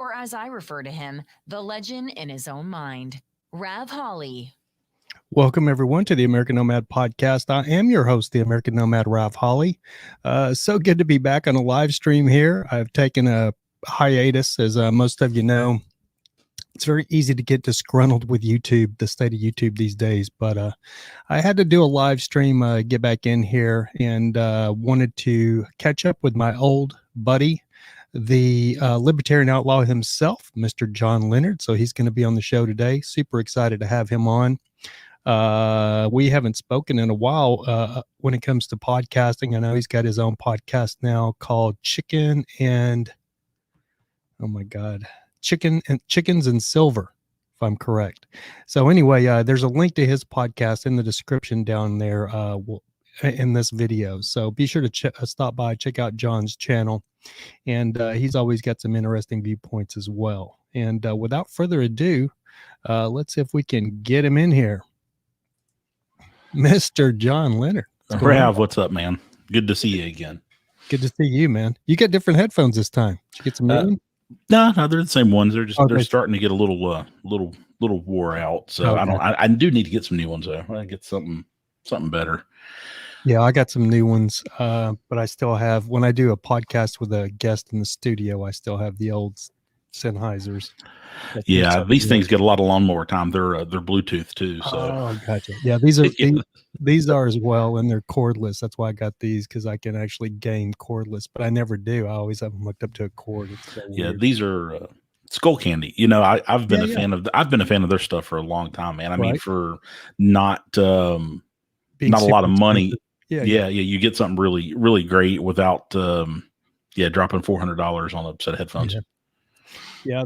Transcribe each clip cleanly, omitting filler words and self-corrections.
or as I refer to him, the legend in his own mind, Rav Holly. Welcome, everyone, to the American Nomad podcast. I am your host, the American Nomad, Rav Holly. So good to be back on a live stream here. I've taken a hiatus, as most of you know. It's very easy to get disgruntled with YouTube, the state of YouTube these days. But I had to do a live stream, get back in here, and wanted to catch up with my old buddy, the Libertarian Outlaw himself, Mr. John Leonard. So he's going to be on the show today. Super excited to have him on. We haven't spoken in a while when it comes to podcasting. I know he's got his own podcast now called Chickens and Silver, if I'm correct. So anyway, there's a link to his podcast in the description down there in this video. So be sure to stop by, check out John's channel. And he's always got some interesting viewpoints as well. And without further ado, let's see if we can get him in here. Mr. John Leonard. Rav, what's up, man? Good to see you again. Good to see you, man. You got different headphones this time. Did you get some new ones? No, they're the same ones. They're just they're starting to get a little wore out. So okay. I do need to get some new ones though. I get something better. Yeah, I got some new ones, but I still have, when I do a podcast with a guest in the studio, I still have the old Sennheisers. Yeah, these things get a lot of lawnmower time. They're Bluetooth too. So gotcha. Yeah, these are these are as well, and they're cordless. That's why I got these, because I can actually game cordless, but I never do. I always have them hooked up to a cord. It's so weird. These are Skull Candy. You know, I've been a fan of their stuff for a long time, man. I mean, for not a lot of money. Yeah. You get something really, really great without dropping $400 on a set of headphones. Yeah,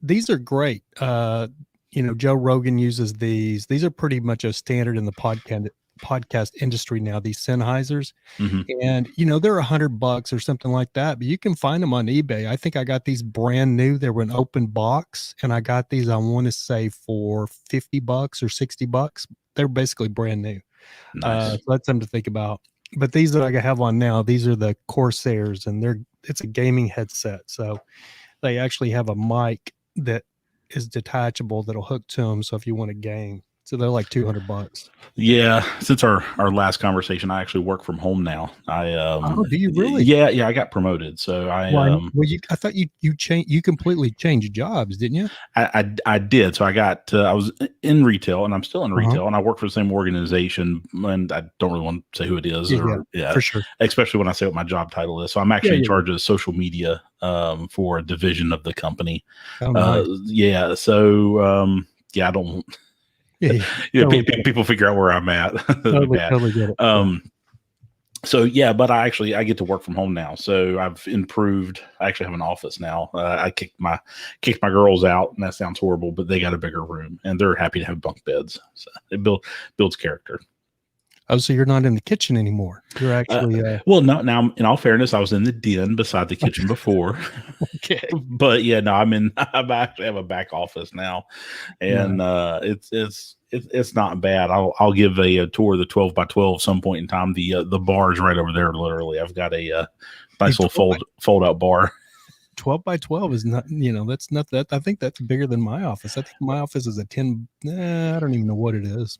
these are great. Joe Rogan uses these. These are pretty much a standard in the podcast industry now, these Sennheisers. Mm-hmm. And they're $100 or something like that, but you can find them on eBay. I think I got these brand new. They were an open box, and I got these, I want to say, for $50 or $60. They're basically brand new. Nice. So that's something to think about. But these that I have on now, these are the Corsairs, and it's a gaming headset. So they actually have a mic that is detachable that'll hook to them. So if you want to game, so they're like $200. Yeah. Since our last conversation, I actually work from home now. Do you really? Yeah. I got promoted. So I thought you completely changed jobs, didn't you? I did. So I was in retail, and I'm still in retail, and I work for the same organization, and I don't really want to say who it is. For sure. Especially when I say what my job title is. So I'm actually in charge of social media for a division of the company. Oh, nice. So I don't. People figure out where I'm at. Totally get it. But I get to work from home now. So I've improved. I actually have an office now. I kicked my girls out, and that sounds horrible, but they got a bigger room, and they're happy to have bunk beds. So it builds character. Oh, so you're not in the kitchen anymore. You're actually now in all fairness, I was in the den beside the kitchen before. Okay. But I actually have a back office now, and it's not bad. I'll give a tour of the 12 by 12 some point in time. The bar is right over there. Literally, I've got a nice little fold out bar. 12 by 12 is not, that's not that. I think that's bigger than my office. I think my office is a 10. I don't even know what it is.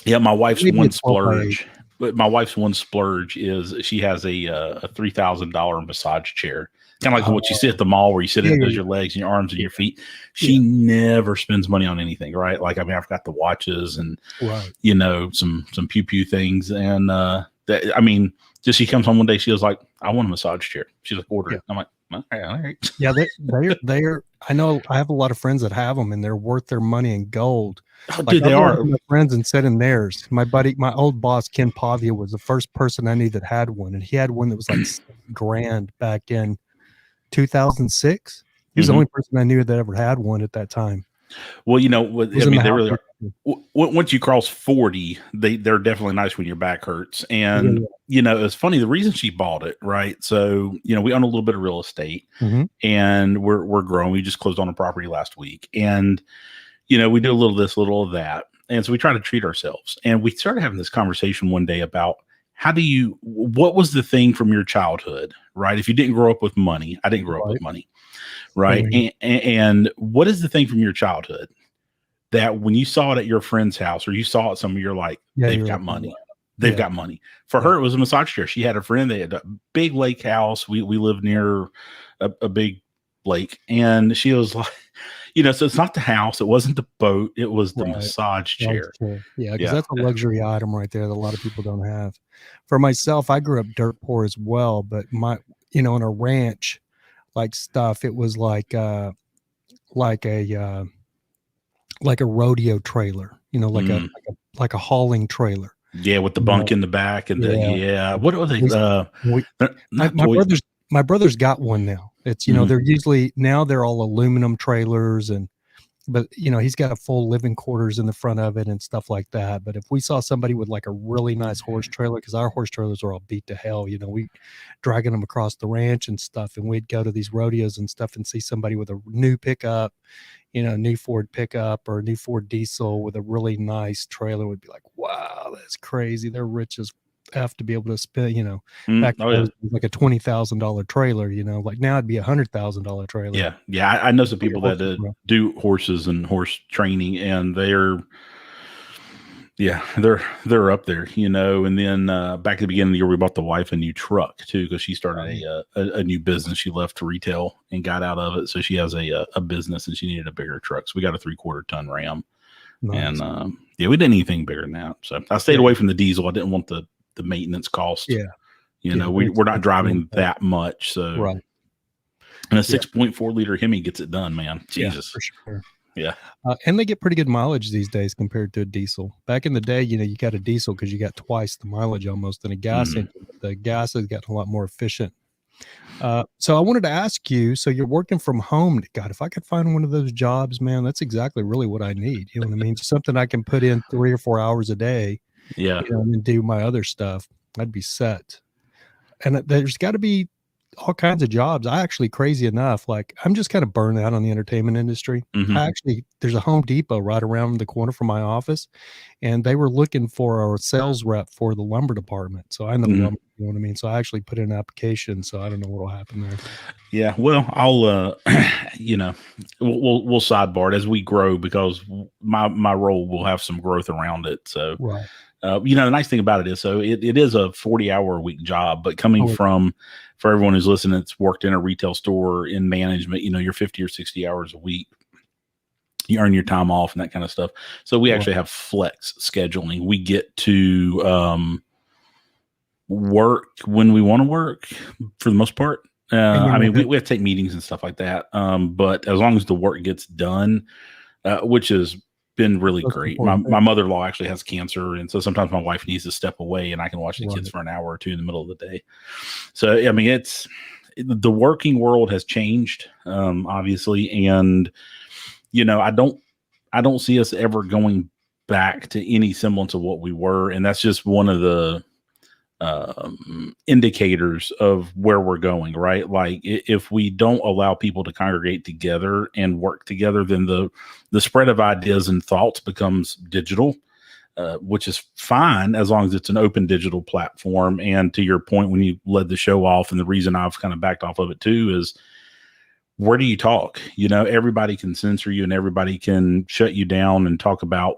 Yeah, my wife's one splurge. But my wife's one splurge is she has a $3,000 massage chair, kind of like what you sit at the mall where you sit in, does your legs and your arms and your feet. She never spends money on anything, right? Like, I mean, I've got the watches and some pew pew things, and just she comes home one day, she was like, "I want a massage chair." She's like, "Order it." I'm like, "All right." Yeah, they're. I know I have a lot of friends that have them, and they're worth their money in gold. Oh, dude, they are. My friends and said in theirs. My old boss Ken Pavia was the first person I knew that had one, and he had one that was like $6,000 back in 2006. He was the only person I knew that ever had one at that time. Well, they really are. Once you cross 40, they're definitely nice when your back hurts. And it's funny, the reason she bought it, right? So we own a little bit of real estate, and we're growing. We just closed on a property last week, and we do a little of this, a little of that, and so we try to treat ourselves. And we started having this conversation one day about what was the thing from your childhood, right? If you didn't grow up with money, I didn't grow up with money. right? And what is the thing from your childhood that when you saw it at your friend's house or you saw it somewhere, you're like, they've got money. They've got money. For her, it was a massage chair. She had a friend. They had a big lake house. We lived near a big lake, and she was like, so it's not the house. It wasn't the boat. It was the massage chair. Yeah, because that's a luxury item right there that a lot of people don't have. For myself, I grew up dirt poor as well, but in a ranch like stuff, it was like a rodeo trailer, like a hauling trailer. Yeah, with the bunk in the back and what are they? My brother's got one now. It's they're usually now they're all aluminum trailers but he's got a full living quarters in the front of it and stuff like that. But if we saw somebody with like a really nice horse trailer, because our horse trailers are all beat to hell, we dragging them across the ranch and stuff, and we'd go to these rodeos and stuff and see somebody with a new pickup, new Ford pickup or a new Ford diesel with a really nice trailer, would be like, wow, that's crazy. They're rich as F to be able to spend, back then like a $20,000 trailer, like now it'd be $100,000 trailer. Yeah. I know some people that do horses and horse training, and they're up there, and then back at the beginning of the year, we bought the wife a new truck too, because she started a new business. She left retail and got out of it, so she has a business and she needed a bigger truck. So we got a 3/4 ton Ram. Nice. And we didn't need anything bigger than that. So I stayed away from the diesel. I didn't want the maintenance cost. We're not driving that much. So and a 6.4 liter Hemi gets it done, man. Jesus. For sure. Yeah. And they get pretty good mileage these days compared to a diesel. Back in the day, you got a diesel because you got twice the mileage almost than a gas engine. The gas has gotten a lot more efficient. So I wanted to ask you, so you're working from home. God, if I could find one of those jobs, man, that's exactly really what I need. You know what I mean? Something I can put in 3 or 4 hours a day. Yeah. And then do my other stuff. I'd be set. And there's got to be all kinds of jobs. I actually, crazy enough, like I'm just kind of burned out on the entertainment industry. There's a Home Depot right around the corner from my office, and they were looking for a sales rep for the lumber department. So I know the lumber, you know what I mean? So I actually put in an application. So I don't know what will happen there. Yeah. Well, I'll, we'll sidebar it as we grow, because my role will have some growth around it. So, the nice thing about it is, so it is a 40-hour-a-week job, but coming from, for everyone who's listening, that's worked in a retail store in management, you're 50 or 60 hours a week. You earn your time off and that kind of stuff. So we actually have flex scheduling. We get to work when we want to work for the most part. We have to take meetings and stuff like that. But as long as the work gets done, which has been really great. My mother-in-law actually has cancer, and so sometimes my wife needs to step away, and I can watch the kids for an hour or two in the middle of the day. So it's the working world has changed, obviously, and I don't see us ever going back to any semblance of what we were, and that's just one of the indicators of where we're going, right? Like if we don't allow people to congregate together and work together, then the spread of ideas and thoughts becomes digital, which is fine as long as it's an open digital platform. And to your point, when you led the show off, and the reason I've kind of backed off of it too is, where do you talk? Everybody can censor you, and everybody can shut you down and talk about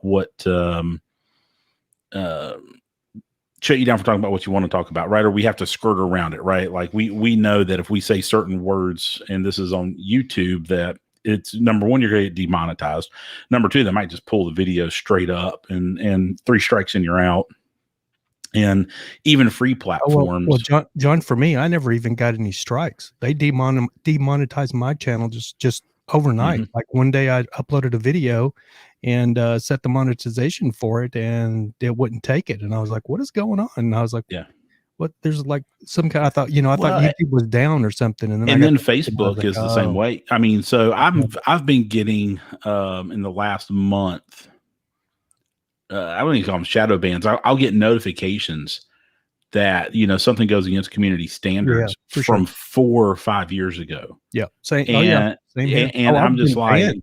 shut you down for talking about what you want to talk about, right? Or we have to skirt around it, right? Like we know that if we say certain words, and this is on YouTube, that it's, number one, you're going to get demonetized. Number two, they might just pull the video straight up, and 3 strikes and you're out. And even free platforms. Well, John, for me, I never even got any strikes. They demonetized my channel just overnight. Like one day I uploaded a video and set the monetization for it, and it wouldn't take it. And I was like, what is going on? And I was like, what? There's like some kind. I thought YouTube was down or something. And then Facebook is the same way. I mean, so I've been getting in the last month, I don't even call them shadow bans. I'll get notifications that, something goes against community standards from 4 or 5 years ago. Yeah. Same. And I'm just like, banned.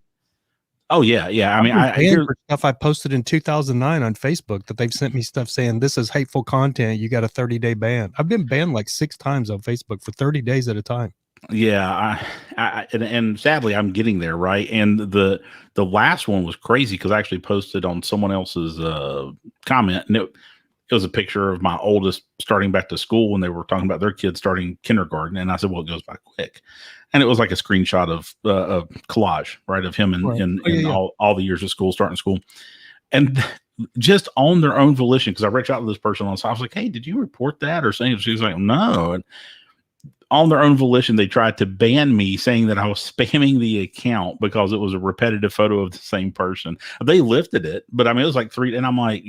Oh yeah. Yeah. I mean, I hear stuff I posted in 2009 on Facebook that they've sent me stuff saying this is hateful content. You got a 30-day ban. I've been banned like 6 times on Facebook for 30 days at a time. Yeah, and sadly, I'm getting there, right? And the last one was crazy because I actually posted on someone else's comment, and it was a picture of my oldest starting back to school when they were talking about their kids starting kindergarten, and I said, "Well, it goes by quick," and it was like a screenshot of a collage, right, of him in all the years of school, starting school, and just on their own volition, because I reached out to this person on, so I was like, "Hey, did you report that or something?" She was like, "No." And on their own volition, they tried to ban me, saying that I was spamming the account because it was a repetitive photo of the same person. They lifted it, but I mean, it was like 3, and I'm like,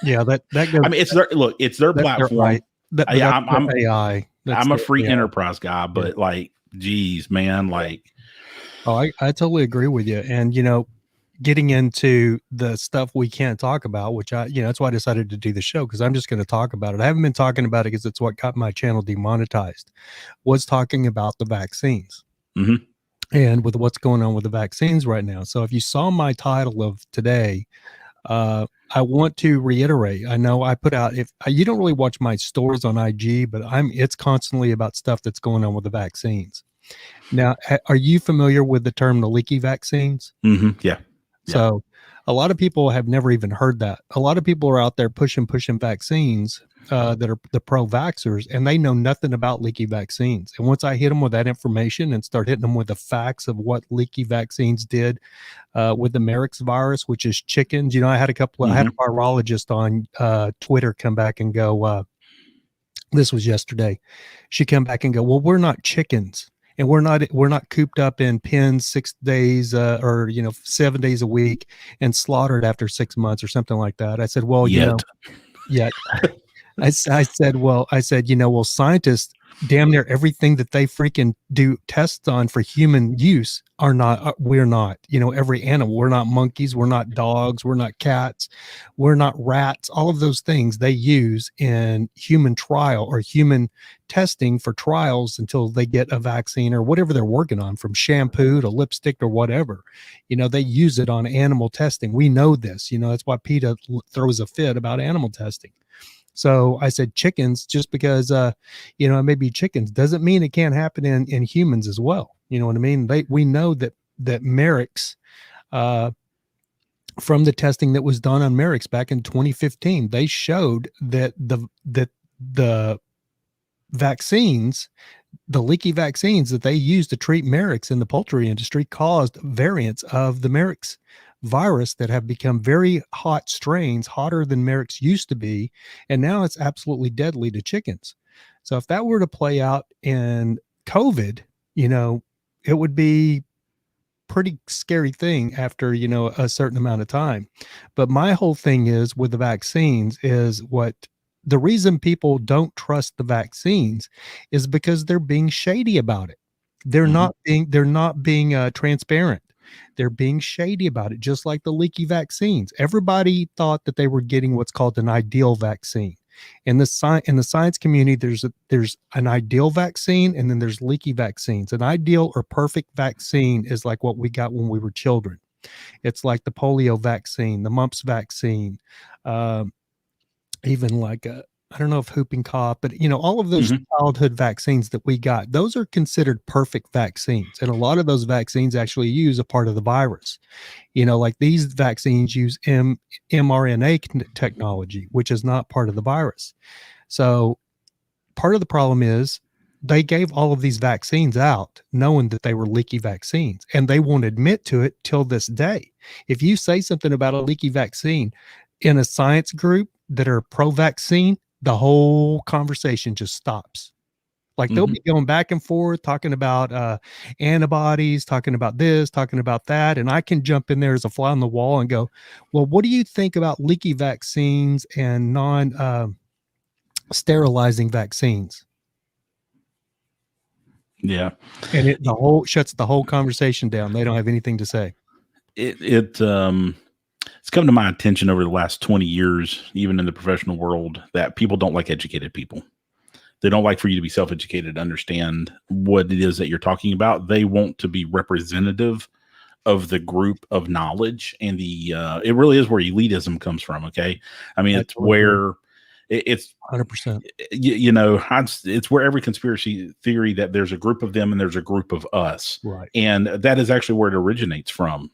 yeah, that goes. I mean, it's their platform. I'm AI. I'm a free enterprise guy, but like, geez, man, like, oh, I totally agree with you. And getting into the stuff we can't talk about, which that's why I decided to do the show, because I'm just going to talk about it. I haven't been talking about it because it's what got my channel demonetized, was talking about the vaccines. Mm-hmm. And with what's going on with the vaccines right now. So if you saw my title of today, I want to reiterate, I know I put out, if you don't really watch my stories on IG, but it's constantly about stuff that's going on with the vaccines. Now, are you familiar with the term the leaky vaccines? Mm-hmm. Yeah. So a lot of people have never even heard that. A lot of people are out there pushing vaccines that are the pro-vaxxers, and they know nothing about leaky vaccines. And once I hit them with that information and start hitting them with the facts of what leaky vaccines did with the Merrick's virus, which is chickens. I had I had a virologist on Twitter come back and go, this was yesterday. She come back and go, well, we're not chickens. And we're not cooped up in pens 6 days or 7 days a week and slaughtered after 6 months or something like that. I said, well, yet. I said, well, scientists, damn near everything that they freaking do tests on for human use we're not, every animal. We're not monkeys, we're not dogs, we're not cats, we're not rats. All of those things they use in human trial or human testing for trials until they get a vaccine or whatever they're working on, from shampoo to lipstick or whatever. They use it on animal testing. We know this. That's why PETA throws a fit about animal testing. So I said chickens, just because, it may be chickens, doesn't mean it can't happen in humans as well. You know what I mean? We know that Merrick's, from the testing that was done on Merrick's back in 2015, they showed that the vaccines, the leaky vaccines that they used to treat Merrick's in the poultry industry, caused variants of the Merrick's virus that have become very hot strains, hotter than Merrick's used to be, and now it's absolutely deadly to chickens. So if that were to play out in COVID, it would be pretty scary thing after a certain amount of time. But my whole thing is with the vaccines is the reason people don't trust the vaccines is because they're being shady about it. They're not being transparent. They're being shady about it, just like the leaky vaccines. Everybody thought that they were getting what's called an ideal vaccine. In the science community, there's an ideal vaccine, and then there's leaky vaccines. An ideal or perfect vaccine is like what we got when we were children. It's like the polio vaccine, the mumps vaccine, even like I don't know if whooping cough, but all of those childhood vaccines that we got, those are considered perfect vaccines. And a lot of those vaccines actually use a part of the virus. Like these vaccines use mRNA technology, which is not part of the virus. So part of the problem is they gave all of these vaccines out knowing that they were leaky vaccines, and they won't admit to it till this day. If you say something about a leaky vaccine in a science group that are pro-vaccine, the whole conversation just stops. Like they'll be going back and forth, talking about antibodies, talking about this, talking about that. And I can jump in there as a fly on the wall and go, well, what do you think about leaky vaccines and non-sterilizing vaccines? Yeah. And it shuts the whole conversation down. They don't have anything to say. It's come to my attention over the last 20 years, even in the professional world, that people don't like educated people. They don't like for you to be self-educated, understand what it is that you're talking about. They want to be representative of the group of knowledge, and it really is where elitism comes from. Okay. I mean, it's where It's 100%. It's where every conspiracy theory that there's a group of them and there's a group of us. Right. And that is actually where it originates from.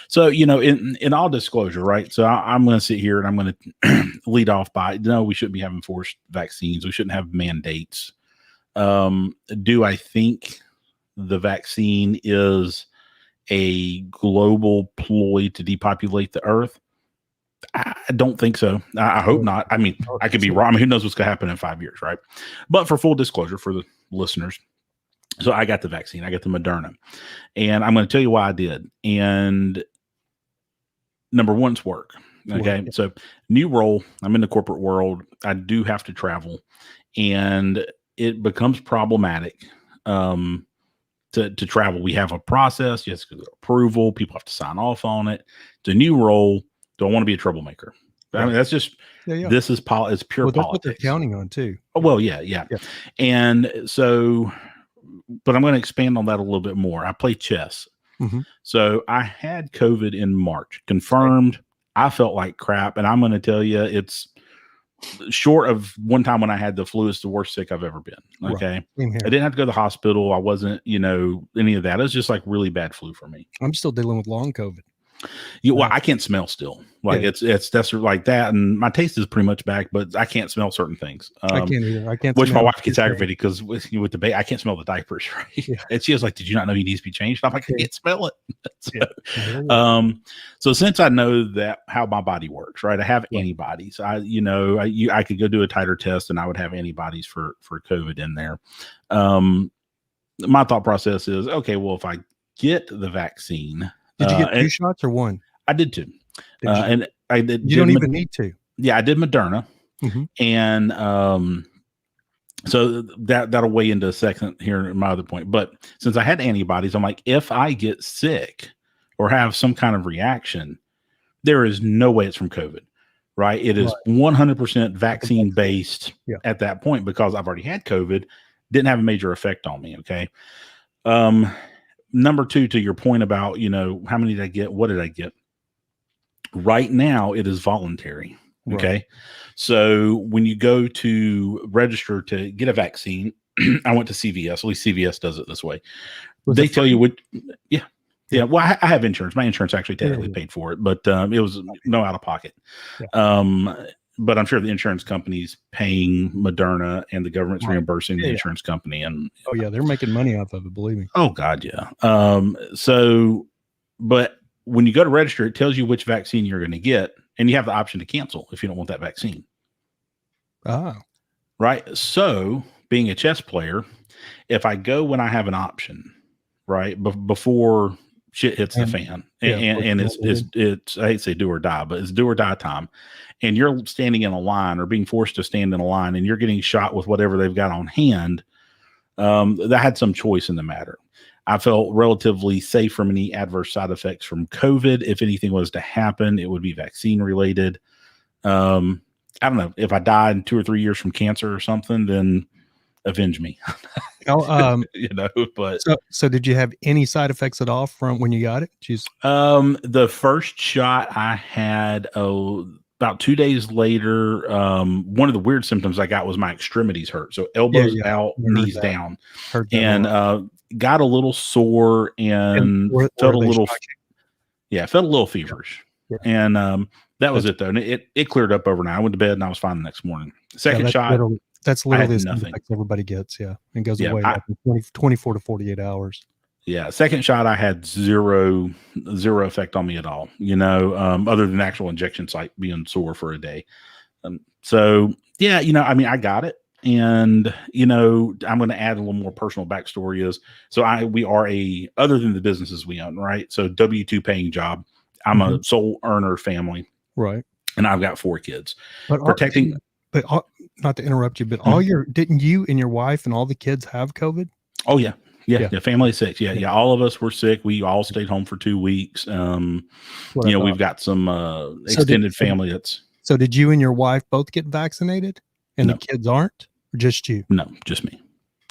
So, in all disclosure, right. So I'm going to sit here and I'm going to lead off by, no, we shouldn't be having forced vaccines. We shouldn't have mandates. Do I think the vaccine is a global ploy to depopulate the earth? I don't think so. I hope not. I mean, I could be wrong. I mean, who knows what's going to happen in 5 years, right? But for full disclosure for the listeners, so I got the vaccine. I got the Moderna. And I'm going to tell you why I did. And number one, it's work. Okay. Right. So new role. I'm in the corporate world. I do have to travel. And it becomes problematic to travel. We have a process. You have to go approval. People have to sign off on it. It's a new role. Do I want to be a troublemaker? Right. I mean, that's just, this is it's pure that's politics. what they're counting on too. Oh, well, yeah. And so, but I'm going to expand on that a little bit more. I play chess. Mm-hmm. So I had COVID in March, confirmed. I felt like crap. And I'm going to tell you, it's short of one time when I had the flu, it's the worst sick I've ever been. Okay. Right. I didn't have to go to the hospital. I wasn't, any of that. It was just like really bad flu for me. I'm still dealing with long COVID. Well, I can't smell still. Like that's like that, and my taste is pretty much back, but I can't smell certain things. I can't either. I can't. Which my wife gets aggravated because with the baby, I can't smell the diapers, right? Yeah. And she was like, "Did you not know he needs to be changed?" I'm like, "I can't smell it." So since I know that how my body works, right? I have antibodies. I could go do a titer test and I would have antibodies for COVID in there. My thought process is, okay, well, if I get the vaccine. Did you get 2 shots or 1? I did 2. And I did. You don't even need to. Yeah, I did Moderna. Mm-hmm. And so that'll weigh into a second here in my other point. But since I had antibodies, I'm like, if I get sick or have some kind of reaction, there is no way it's from COVID, right? It is 100% vaccine based at that point because I've already had COVID, didn't have a major effect on me. Okay. Number 2, to your point about, how many did I get? What did I get? Right now, it is voluntary. Okay. Right. So when you go to register to get a vaccine, I went to CVS. At least CVS does it this way. They tell you what. Yeah. Well, I have insurance. My insurance actually technically paid for it, but it was no out of pocket. Yeah. But I'm sure the insurance company's paying Moderna and the government's reimbursing the insurance company. And they're making money off of it. Believe me. Oh God. Yeah. But when you go to register, it tells you which vaccine you're going to get, and you have the option to cancel if you don't want that vaccine. Oh, right. So being a chess player, if I go when I have an option, right, before shit hits the fan, and it's I hate to say do or die, but it's do or die time. And you're standing in a line or being forced to stand in a line and you're getting shot with whatever they've got on hand. That had some choice in the matter. I felt relatively safe from any adverse side effects from COVID. If anything was to happen, it would be vaccine related. I don't know, if I died in 2 or 3 years from cancer or something, then avenge me. But so did you have any side effects at all from when you got it? The first shot I had, about 2 days later, one of the weird symptoms I got was my extremities hurt. So elbows out, knees down, and got a little sore and felt a little feverish. Yeah. And that was it though. And it cleared up overnight. I went to bed and I was fine the next morning. Second shot. That's literally the effects everybody gets. Yeah. And goes away in 24 to 48 hours. Yeah. Second shot, I had zero effect on me at all, other than the actual injection site being sore for a day. I got it. And, I'm going to add a little more personal backstory we are other than the businesses we own, right? So W-2 paying job. I'm a sole earner family. Right. And I've got 4 kids. But not to interrupt you, but didn't you and your wife and all the kids have COVID? Oh yeah. Yeah. Family of 6. Yeah. All of us were sick. We all stayed home for 2 weeks. We've got some extended family that's. So did you and your wife both get vaccinated and the kids aren't? Or just you? No, just me.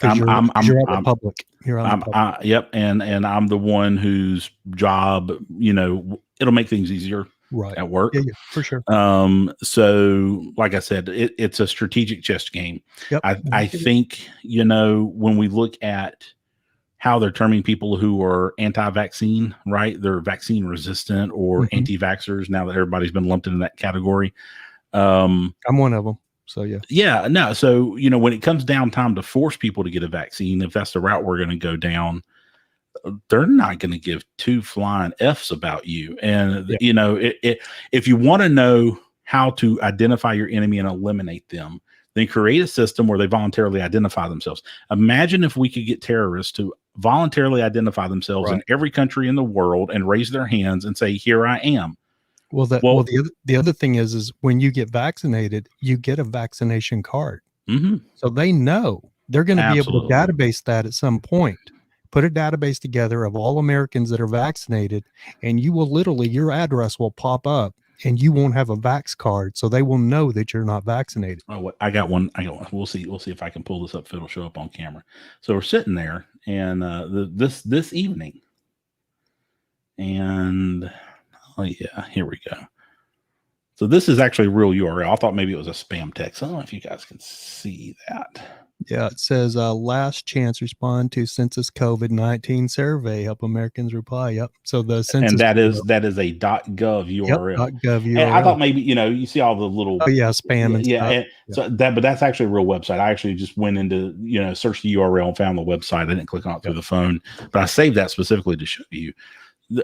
You're out in public. Yep. And I'm the one whose job, it'll make things easier. at work. Yeah, for sure. So like I said, it's a strategic chess game. Yep. I think, when we look at how they're terming people who are anti-vaccine, right? They're vaccine resistant or anti-vaxxers, now that everybody's been lumped into that category. I'm one of them. So yeah. Yeah, no. So, when it comes down time to force people to get a vaccine, if that's the route we're going to go down, they're not going to give two flying F's about you. And, if you want to know how to identify your enemy and eliminate them, then create a system where they voluntarily identify themselves. Imagine if we could get terrorists to voluntarily identify themselves in every country in the world and raise their hands and say, here I am. Well, the other thing is when you get vaccinated, you get a vaccination card. So they know they're going to be able to database that at some point. Put a database together of all Americans that are vaccinated, and you will literally, your address will pop up and you won't have a vax card. So they will know that you're not vaccinated. Oh, I got one. We'll see if I can pull this up, if it'll show up on camera. So we're sitting there and this evening, and oh yeah, here we go. So this is actually a real URL. I thought maybe it was a spam text. I don't know if you guys can see that. Yeah, it says last chance respond to census COVID-19 survey. Help Americans reply. Yep. So the census, and that is a .gov URL. Yep, .gov URL. And I thought maybe you see all the little spam and stuff. And so but that's actually a real website. I actually just went into searched the URL and found the website. I didn't click on it through the phone, but I saved that specifically to show you.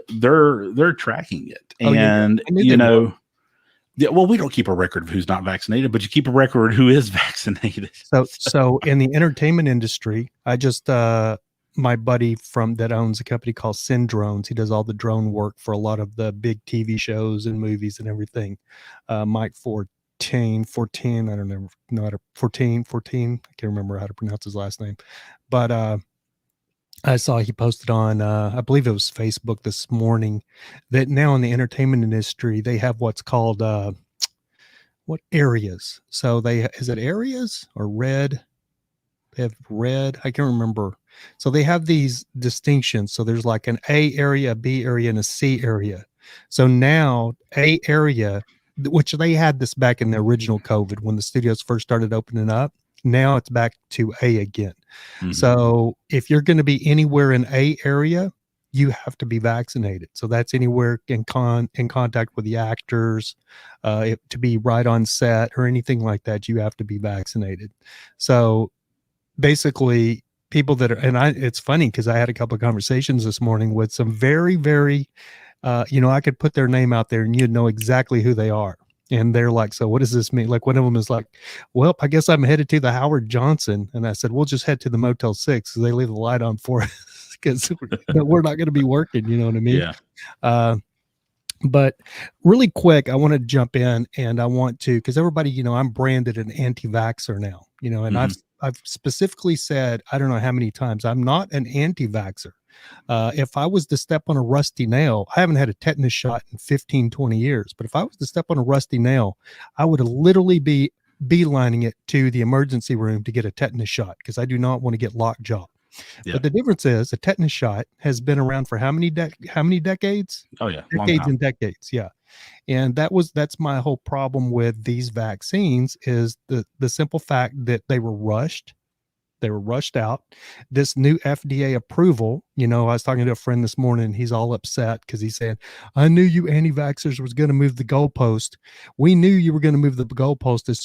They're tracking it, and yeah, well, we don't keep a record of who's not vaccinated, but you keep a record of who is vaccinated. So in the entertainment industry, I just my buddy that owns a company called Drones. He does all the drone work for a lot of the big TV shows and movies and everything. Mike 14, I don't know how to 14. I can't remember how to pronounce his last name, but I saw he posted on, I believe it was Facebook this morning, that now in the entertainment industry, they have what's called, what areas? So is it areas or red? They have red. I can't remember. So they have these distinctions. So there's like an A area, a B area, and a C area. So now A area, which they had this back in the original COVID when the studios first started opening up. Now it's back to A again. So if you're going to be anywhere in A area, you have to be vaccinated. So that's anywhere in contact with the actors, to be right on set or anything like that, you have to be vaccinated. So basically people that are, and it's funny because I had a couple of conversations this morning with some very, very, I could put their name out there and you'd know exactly who they are. And they're like, so what does this mean? Like one of them is like, well, I guess I'm headed to the Howard Johnson. And I said, we'll just head to the Motel 6 because they leave the light on for us because we're not going to be working. You know what I mean? Yeah. But really quick, I want to jump in and I want to, because everybody, I'm branded an anti-vaxxer now, and I've specifically said, I don't know how many times, I'm not an anti-vaxxer. If I was to step on a rusty nail, I haven't had a tetanus shot in 15, 20 years, but if I was to step on a rusty nail, I would literally be beelining it to the emergency room to get a tetanus shot because I do not want to get lockjaw. Yeah. But the difference is a tetanus shot has been around for how many decades? Oh yeah. Decades and decades. Yeah. And that's my whole problem with these vaccines is the simple fact that they were rushed. They were rushed out. This new FDA approval, I was talking to a friend this morning and he's all upset because he said, I knew you anti-vaxxers was going to move the goalpost. We knew you were going to move the goalpost as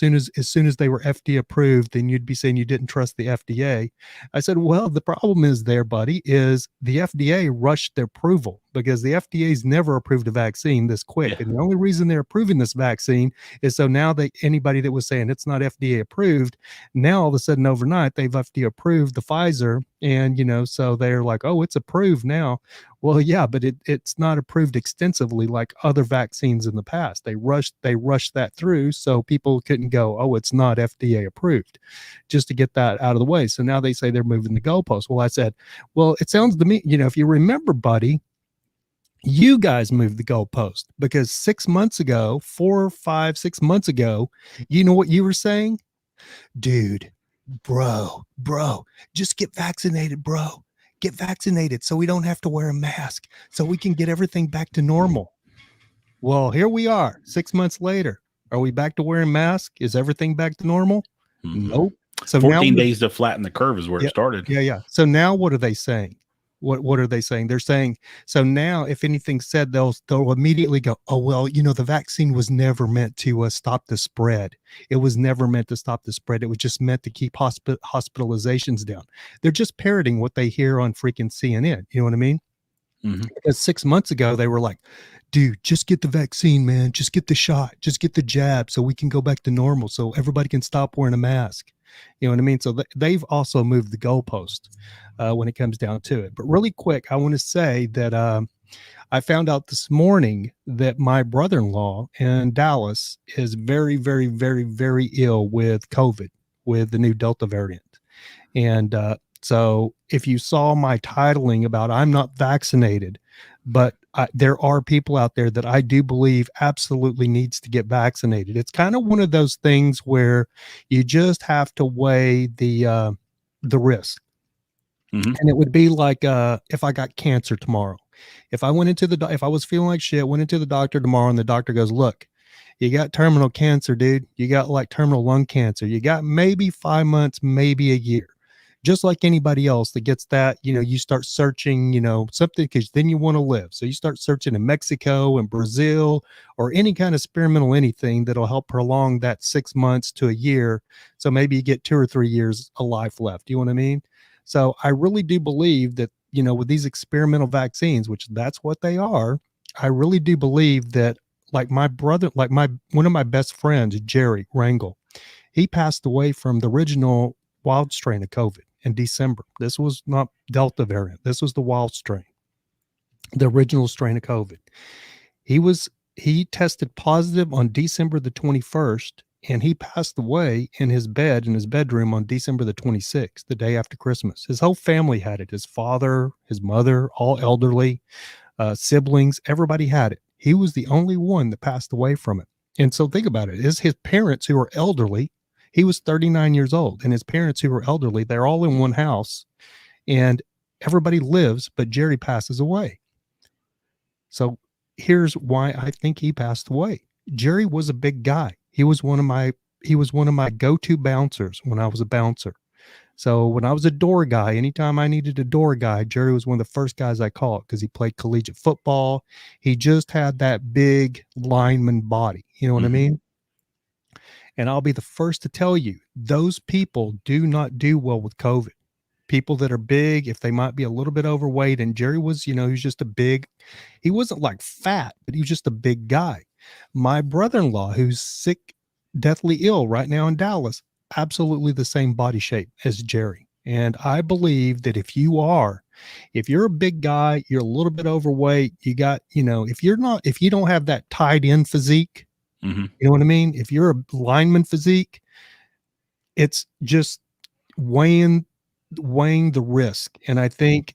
soon as they were FDA approved, then you'd be saying you didn't trust the FDA. I said, well, the problem is there, buddy, is the FDA rushed their approval because the FDA's never approved a vaccine this quick. Yeah. And the only reason they're approving this vaccine is so now anybody that was saying it's not FDA approved, now all of a sudden overnight they've FDA approved the Pfizer, and so they're like, oh, it's approved now. Well, yeah, but it's not approved extensively like other vaccines in the past. They rushed that through so people couldn't go, oh, it's not FDA approved, just to get that out of the way. So now they say they're moving the goalposts. Well, I said, well, it sounds to me, if you remember, buddy, you guys moved the goalpost because 6 months ago, 4, 5, 6 months ago, you know what you were saying? Dude, bro, just get vaccinated, bro. Get vaccinated so we don't have to wear a mask, so we can get everything back to normal. Well, here we are 6 months later. Are we back to wearing masks? Is everything back to normal? Nope. So 14 days to flatten the curve is where it started. Yeah. So now what are they saying? What are they saying? They're saying, so now if anything's said, they'll immediately go, oh, well, the vaccine was never meant to stop the spread. It was never meant to stop the spread. It was just meant to keep hospitalizations down. They're just parroting what they hear on freaking CNN. You know what I mean? Mm-hmm. Because 6 months ago, they were like, dude, just get the vaccine, man. Just get the shot. Just get the jab so we can go back to normal, so everybody can stop wearing a mask. You know what I mean? So they've also moved the goalpost when it comes down to it. But really quick, I want to say that I found out this morning that my brother-in-law in Dallas is very, very, very, very ill with COVID, with the new Delta variant. And so if you saw my titling about I'm not vaccinated, but there are people out there that I do believe absolutely needs to get vaccinated. It's kind of one of those things where you just have to weigh the risk. Mm-hmm. And it would be like if I got cancer tomorrow. If I went into if I was feeling like shit, went into the doctor tomorrow, and the doctor goes, look, you got terminal cancer, dude. You got like terminal lung cancer. You got maybe 5 months, maybe a year. Just like anybody else that gets that, you start searching, something, because then you want to live. So you start searching in Mexico and Brazil or any kind of experimental anything that'll help prolong that 6 months to a year. So maybe you get 2 or 3 years of life left. You know what I mean? So I really do believe that, with these experimental vaccines, which that's what they are, I really do believe that, like my brother, like one of my best friends, Jerry Rangel, he passed away from the original wild strain of COVID in December. This was not Delta variant. This was the wild strain, the original strain of COVID. He tested positive on December the 21st, and he passed away in his bedroom on December the 26th, the day after Christmas. His whole family had it. His father, his mother, all elderly, siblings, everybody had it. He was the only one that passed away from it. And so think about it. It's his parents who are elderly. He was 39 years old, and his parents who were elderly, they're all in one house, and everybody lives, but Jerry passes away. So here's why I think he passed away. Jerry was a big guy. He was one of my go-to bouncers when I was a bouncer. So when I was a door guy, anytime I needed a door guy, Jerry was one of the first guys I called because he played collegiate football. He just had that big lineman body. You know what I mean? And I'll be the first to tell you, those people do not do well with COVID. People that are big, if they might be a little bit overweight, and Jerry was, he was just he wasn't like fat, but he was just a big guy. My brother-in-law, who's sick, deathly ill right now in Dallas, absolutely the same body shape as Jerry. And I believe that if you're a big guy, you're a little bit overweight, you got, if you don't have that tied in physique, you know what I mean? If you're a lineman physique, it's just weighing the risk. And I think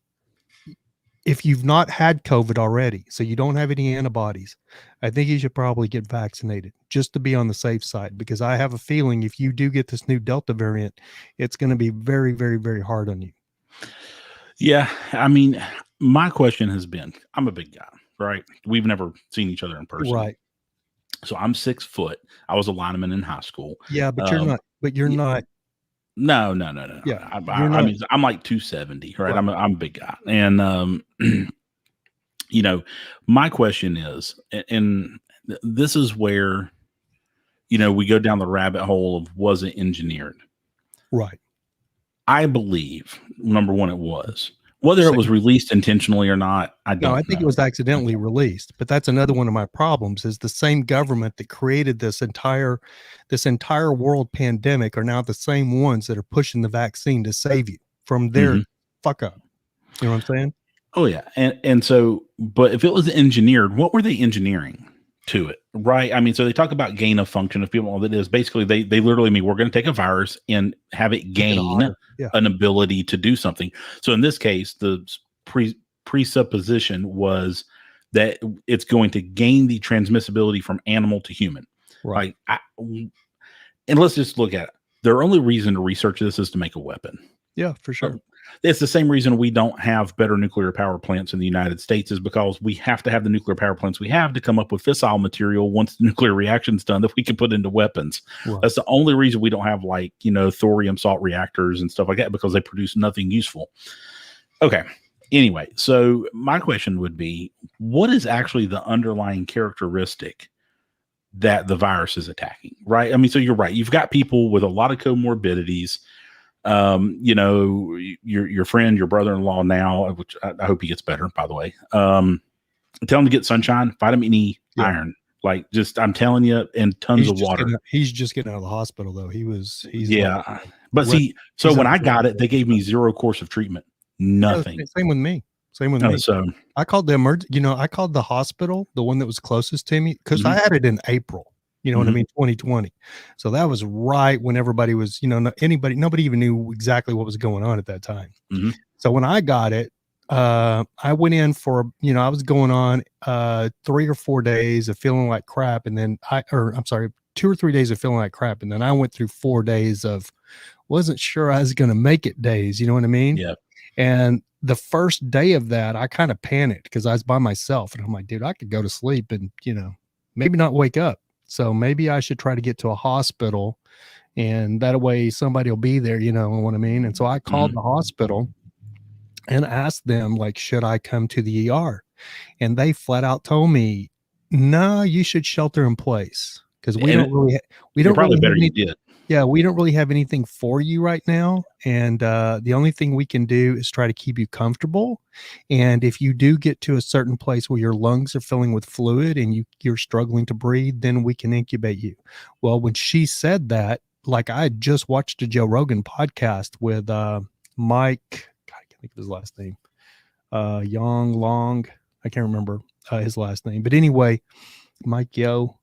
if you've not had COVID already, so you don't have any antibodies, I think you should probably get vaccinated just to be on the safe side, because I have a feeling if you do get this new Delta variant, it's going to be very, very, very hard on you. Yeah. I mean, my question has been, I'm a big guy, right? We've never seen each other in person. Right. So I'm 6 foot. I was a lineman in high school. Yeah, but you're not. But you're not. No. Yeah, I mean, I'm like 270, right? I'm a big guy, and my question is, and this is where, we go down the rabbit hole of was it engineered? Right. I believe, number one, it was. Whether it was released intentionally or not, I don't know. I think it was accidentally released, but that's another one of my problems is the same government that created this entire world pandemic are now the same ones that are pushing the vaccine to save you from their fuck up. You know what I'm saying? Oh yeah. And so, but if it was engineered, what were they engineering to it? Right. I mean, so they talk about gain of function. If people know what it is, basically they literally mean we're going to take a virus and have it gain an ability to do something. So in this case, the presupposition was that it's going to gain the transmissibility from animal to human. Right. And let's just look at it. Their only reason to research this is to make a weapon. Yeah, for sure. It's the same reason we don't have better nuclear power plants in the United States, is because we have to have the nuclear power plants we have to come up with fissile material once the nuclear reaction's done that we can put into weapons. Right. That's the only reason we don't have, like, thorium salt reactors and stuff like that, because they produce nothing useful. Okay. Anyway, so my question would be, what is actually the underlying characteristic that the virus is attacking, right? I mean, so you're right. You've got people with a lot of comorbidities. Your friend, your brother-in-law now, which I hope he gets better, by the way. Tell him to get sunshine, vitamin E, iron. Like, I'm telling you, and tons of water. He's just getting out of the hospital, though. But see, so when I got it, they gave me 0 course of treatment. Nothing. Yeah, same with me. So I called the I called the hospital, the one that was closest to me, because I had it in April. You know what I mean? 2020. So that was right when everybody was, nobody even knew exactly what was going on at that time. So when I got it, I went in for, I was going on 3 or 4 days of feeling like crap. And then 2 or 3 days of feeling like crap. And then I went through 4 days of wasn't sure I was going to make it days. You know what I mean? Yeah. And the first day of that, I kind of panicked because I was by myself and I'm like, dude, I could go to sleep and, maybe not wake up. So maybe I should try to get to a hospital, and that way somebody will be there, you know what I mean? And so I called the hospital and asked them, like, should I come to the ER? And they flat out told me, no, you should shelter in place, because we don't really have anything for you right now. And the only thing we can do is try to keep you comfortable. And if you do get to a certain place where your lungs are filling with fluid and you're struggling to breathe, then we can incubate you. Well, when she said that, like, I had just watched a Joe Rogan podcast with Mike, God, I can't think of his last name, Young Long, I can't remember his last name. But anyway, Mike Yo,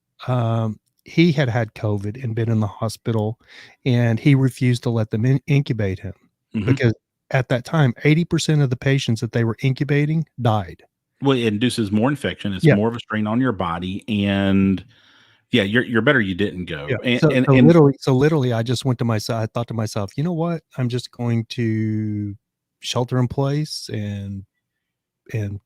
he had COVID and been in the hospital, and he refused to let them incubate him because at that time, 80% of the patients that they were incubating died. Well, it induces more infection. It's more of a strain on your body, and you're better you didn't go. Yeah. So literally, I just went to myself. I thought to myself, you know what? I'm just going to shelter in place and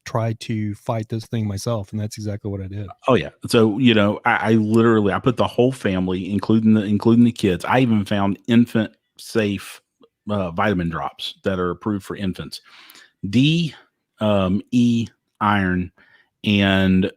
try to fight this thing myself. And that's exactly what I did. Oh yeah. So, I literally, I put the whole family, including the kids. I even found infant safe vitamin drops that are approved for infants, D, E, iron, and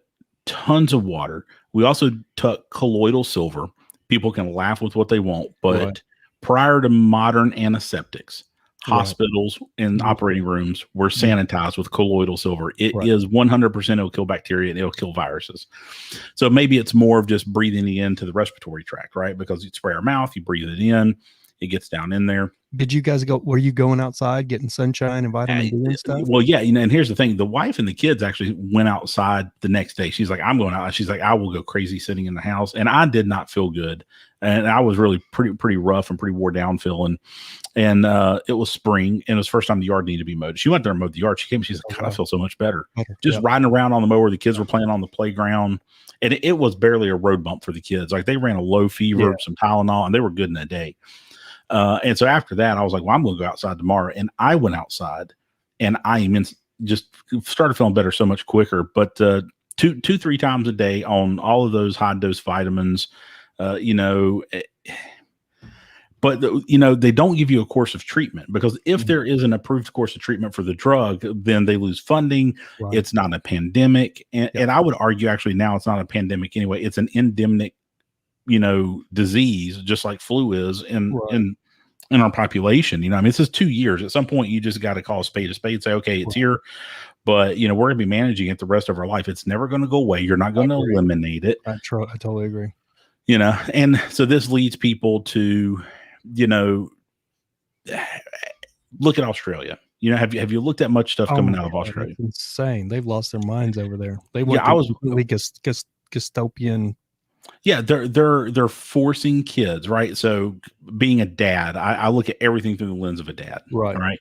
tons of water. We also took colloidal silver. People can laugh with what they want, but prior to modern antiseptics, hospitals and operating rooms were sanitized with colloidal silver. It is 100%, it'll kill bacteria and it'll kill viruses. So maybe it's more of just breathing it into the respiratory tract, right? Because you spray our mouth, you breathe it in, it gets down in there. Did you guys were you going outside getting sunshine and vitamin D and stuff? Well, yeah, and here's the thing. The wife and the kids actually went outside the next day. She's like, I'm going out. She's like, I will go crazy sitting in the house. And I did not feel good. And I was really pretty rough and pretty wore down feeling. And it was spring, and it was the first time the yard needed to be mowed. She went there and mowed the yard. She came, she's like, God, I feel so much better. Just riding around on the mower. The kids were playing on the playground. And it was barely a road bump for the kids. Like, they ran a low fever, some Tylenol, and they were good in a day. And so after that, I was like, well, I'm going to go outside tomorrow. And I went outside, and I just started feeling better so much quicker. But 2-3 times a day on all of those high dose vitamins, but they don't give you a course of treatment, because if there is an approved course of treatment for the drug, then they lose funding. Right. It's not a pandemic. And I would argue actually now it's not a pandemic anyway. It's an endemic, disease, just like flu is in our population. I mean, this is 2 years. At some point, you just got to call a spade and say, okay, it's here, but we're going to be managing it the rest of our life. It's never going to go away. You're not going to eliminate it. I totally agree. And so this leads people to, look at Australia. Have you looked at much stuff coming out of Australia? That's insane. They've lost their minds over there. They completely dystopian. Yeah, they're forcing kids, right? So being a dad, I look at everything through the lens of a dad, right?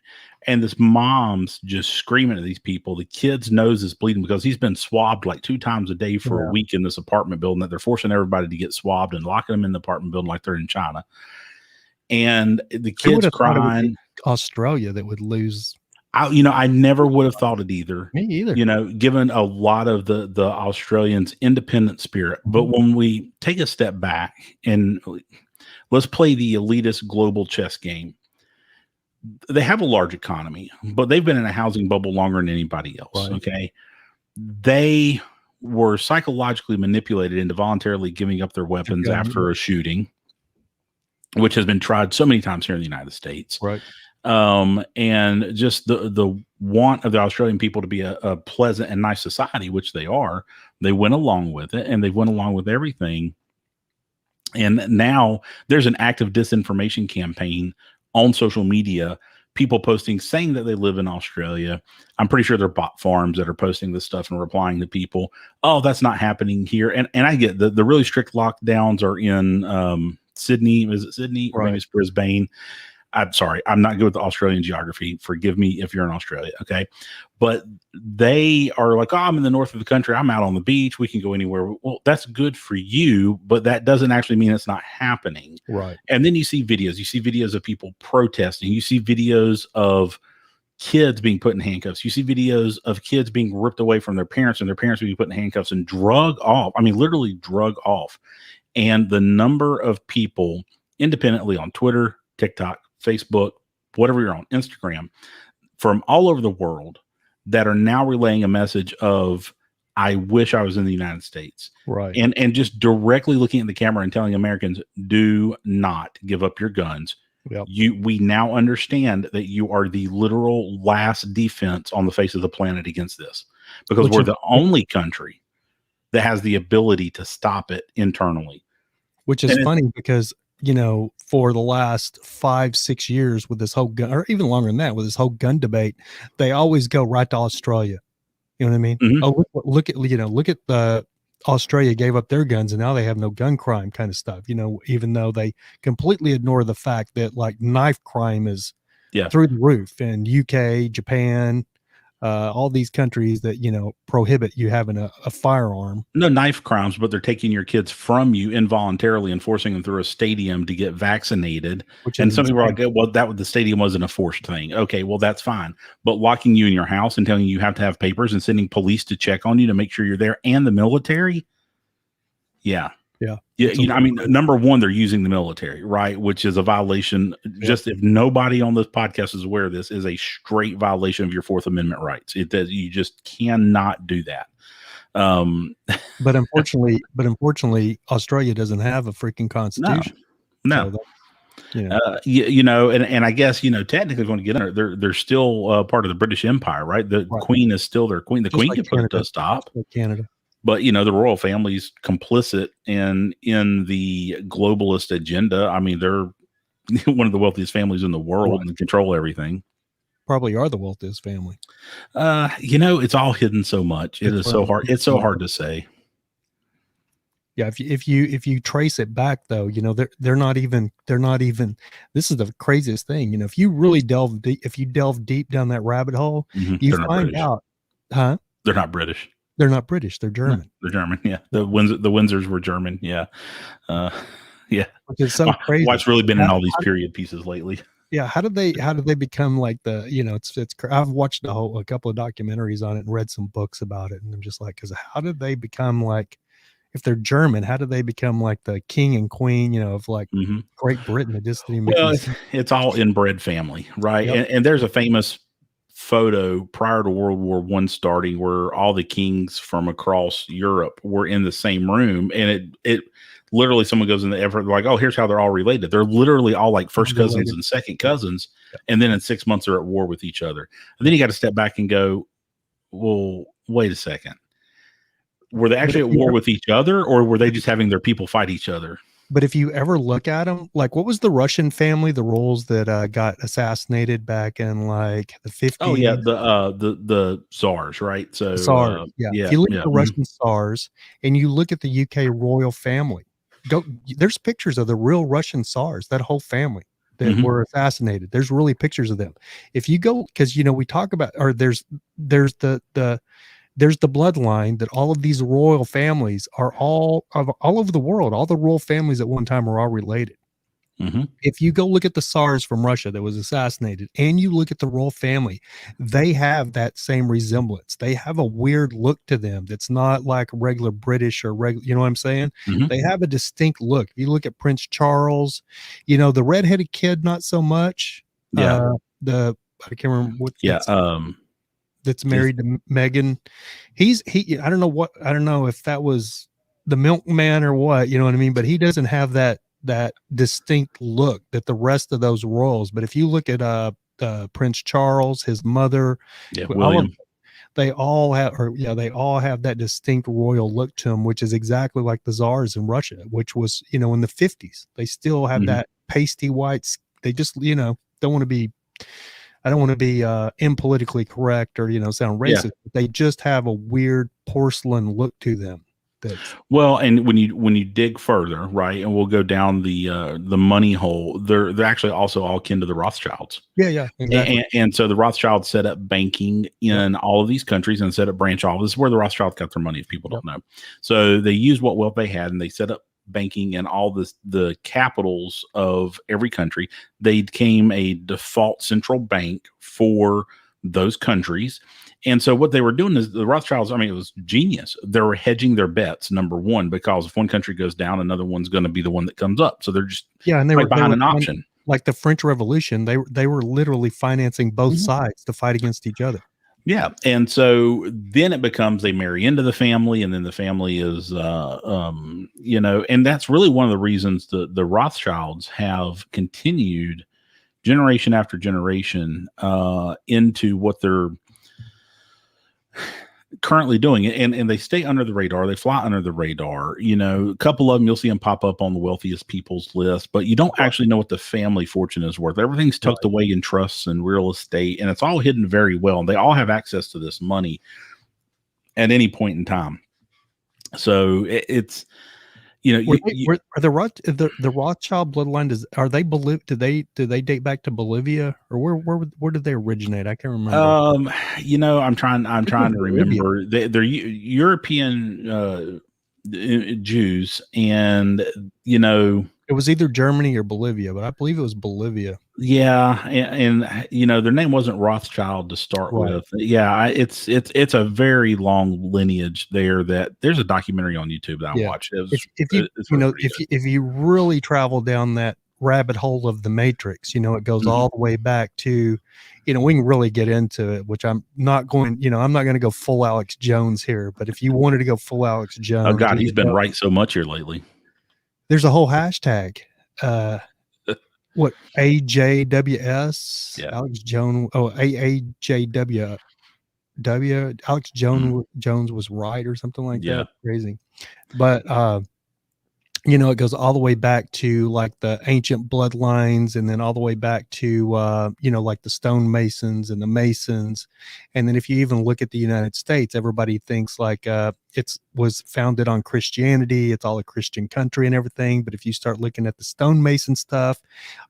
And this mom's just screaming at these people. The kid's nose is bleeding because he's been swabbed like 2 times a day for a week in this apartment building, that they're forcing everybody to get swabbed and locking them in the apartment building like they're in China. And the kid's crying. Australia that would lose. I never would have thought it either. Me either. Given a lot of the Australians' independent spirit. But when we take a step back and let's play the elitist global chess game, they have a large economy, but they've been in a housing bubble longer than anybody else. Right. Okay. They were psychologically manipulated into voluntarily giving up their weapons after a shooting, which has been tried so many times here in the United States. Right. And just the want of the Australian people to be a pleasant and nice society, which they are, they went along with it, and they went along with everything. And now there's an active disinformation campaign on social media, people posting, saying that they live in Australia. I'm pretty sure they're bot farms that are posting this stuff and replying to people. Oh, that's not happening here. And I get the really strict lockdowns are in Sydney. Is it Sydney? Right. Or maybe it's Brisbane. I'm sorry, I'm not good with the Australian geography. Forgive me if you're in Australia, okay? But they are like, oh, I'm in the north of the country. I'm out on the beach. We can go anywhere. Well, that's good for you, but that doesn't actually mean it's not happening. Right. And then you see videos. You see videos of people protesting. You see videos of kids being put in handcuffs. You see videos of kids being ripped away from their parents and their parents being put in handcuffs and drug off. I mean, literally drug off. And the number of people independently on Twitter, TikTok, Facebook, whatever you're on, Instagram, from all over the world that are now relaying a message of, I wish I was in the United States. Right. And just directly looking at the camera and telling Americans, do not give up your guns. Yep. We now understand that you are the literal last defense on the face of the planet against this, because we're the only country that has the ability to stop it internally. Which is funny because, for the last 5-6 years with this whole gun, or even longer than that, with this whole gun debate, they always go right to Australia. You know what I mean? Mm-hmm. Oh, look at the Australia gave up their guns and now they have no gun crime kind of stuff, even though they completely ignore the fact that like knife crime is through the roof in UK, Japan, all these countries that, prohibit you having a firearm. No knife crimes, but they're taking your kids from you involuntarily and forcing them through a stadium to get vaccinated. And some people are like, well, the stadium wasn't a forced thing. Okay, well, that's fine. But locking you in your house and telling you have to have papers and sending police to check on you to make sure you're there, and the military. Yeah. I mean, number one, they're using the military, right? Which is a violation. Just if nobody on this podcast is aware of this, is a straight violation of your Fourth Amendment rights. You just cannot do that. But unfortunately, Australia doesn't have a freaking constitution. No. So and I guess, technically going to get under, they're still part of the British Empire, right? The Queen is still their queen. The Just Queen like can put it to stop. Like Canada. But, the royal family's complicit in the globalist agenda. I mean, they're one of the wealthiest families in the world and control everything. Probably are the wealthiest family. It's all hidden so much. It is so hard. It's so hard to say. Yeah. If you trace it back though, they're not even, this is the craziest thing. If you really delve deep down that rabbit hole, you find out, They're not British. They're not British. They're German. No, they're German. Yeah. The Windsors were German. Yeah. Yeah. Which is so crazy. Wife's really been in all these period pieces lately. Yeah. How did they become like I've watched a couple of documentaries on it and read some books about it. And I'm just like, how did they become like, if they're German, how did they become like the king and queen, of like Great Britain? It just didn't make it's all inbred family. Right. Yep. And there's a famous photo prior to World War I starting where all the kings from across Europe were in the same room, and it literally, someone goes in the effort like, oh, here's how they're all related. They're literally all like first cousins and second cousins, and then in 6 months they're at war with each other. And then you got to step back and go, well, wait a second, were they actually at war with each other, or were they just having their people fight each other? But if you ever look at them, like what was the Russian family, the royals that got assassinated back in like the 50s? Oh yeah, the Tsars, right? So Tsars, If you look at the Russian Tsars and you look at the UK royal family, there's pictures of the real Russian Tsars, that whole family that were assassinated. There's really pictures of them. If you go, because we talk about, or there's the bloodline that all of these royal families are all over the world. All the royal families at one time are all related. If you go look at the Tsars from Russia that was assassinated, and you look at the royal family, they have that same resemblance. They have a weird look to them that's not like regular British or regular, you know what I'm saying? They have a distinct look. If you look at Prince Charles, you know, the redheaded kid, not so much. I can't remember what. That's married to Meghan. I don't know if that was the milkman or what, you know what I mean? But he doesn't have that distinct look that the rest of those royals. But if you look at Prince Charles, his mother, William, they all have that distinct royal look to them, which is exactly like the Tsars in Russia, which was, you know, in the 50s. They still have that pasty white. They just, you know, I don't want to be impolitically correct or, you know, sound racist. But they just have a weird porcelain look to them. Well, and when you dig further, right, and we'll go down the money hole, they're actually also all kin to the Rothschilds. Yeah, exactly. And so the Rothschilds set up banking in all of these countries and set up branch offices. This is where the Rothschilds got their money, if people don't know. So they used what wealth they had, and they set up banking in all the capitals of every country. They became a default central bank for those countries. And so what they were doing is the Rothschilds, I mean, it was genius. They were hedging their bets, number one, because if one country goes down, another one's going to be the one that comes up. So they're just and they were behind an option. Like the French Revolution, they were literally financing both sides to fight against each other. Yeah. And so then it becomes they marry into the family, and then the family is, you know, and that's really one of the reasons the Rothschilds have continued generation after generation into what they're currently doing, and they stay under the radar. They fly under the radar. You know, a couple of them you'll see them pop up on the wealthiest people's list, but you don't actually know what the family fortune is worth. Everything's tucked away in trusts and real estate, and it's all hidden very well. And they all have access to this money at any point in time. So it's, you know, are the Rothschild bloodline? Are they do they date back to Bolivia, or where did they originate? I can't remember. You know, I'm trying to remember. They're European Jews, and you know, it was either Germany or Bolivia, but I believe it was Bolivia. Yeah, and you know, their name wasn't Rothschild to start with. Yeah, it's a very long lineage there. That there's a documentary on YouTube that I watched. If you really travel down that rabbit hole of the Matrix, you know, it goes all the way back to, you know, we can really get into it, which I'm not going to go full Alex Jones here, but if you wanted to go full Alex Jones, oh God, he's been right so much here lately. There's a whole hashtag. What AJWS? Yeah. Alex Jones. Oh, AAJW. Alex Jones was right or something like that. Crazy. But you know, it goes all the way back to like the ancient bloodlines, and then all the way back to you know, like the stonemasons and the Masons. And then if you even look at the United States, everybody thinks like it was founded on Christianity, it's all a Christian country and everything. But if you start looking at the stonemason stuff,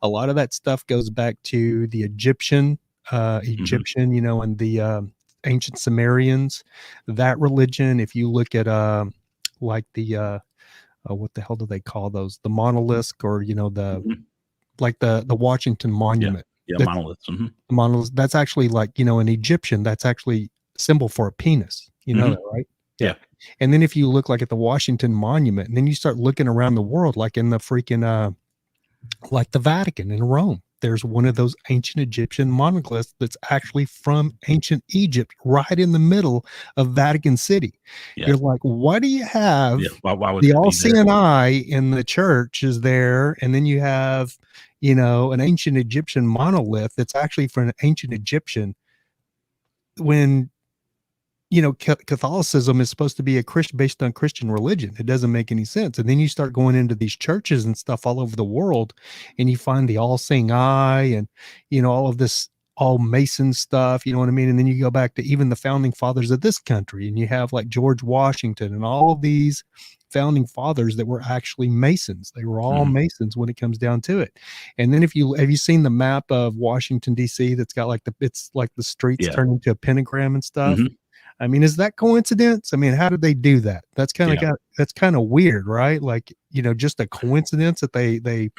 a lot of that stuff goes back to the Egyptian, you know, and the ancient Sumerians, that religion. If you look at like the what the hell do they call those? The monoliths, or, you know, like the Washington Monument. Monoliths. Monoliths. That's actually, like, you know, in Egyptian, that's actually symbol for a penis. You know that, right? Yeah. And then if you look like at the Washington Monument, and then you start looking around the world, like in the freaking like the Vatican in Rome, there's one of those ancient Egyptian monoliths that's actually from ancient Egypt, right in the middle of Vatican City. You're like, why do you have why would the all-seeing eye in the church is there, and then you have, you know, an ancient Egyptian monolith that's actually from an ancient Egyptian, when, you know, Catholicism is supposed to be based on Christian religion? It doesn't make any sense. And then you start going into these churches and stuff all over the world, and you find the all-seeing eye, and, you know, all of this all Mason stuff, you know what I mean? And then you go back to even the founding fathers of this country, and you have like George Washington and all of these founding fathers that were actually Masons. They were all Masons when it comes down to it. And then have you seen the map of Washington, D.C. that's got like it's like the streets turned into a pentagram and stuff? I mean, is that coincidence? I mean, how did they do that? That's kind of that's kind of weird, right? Like, just a coincidence that they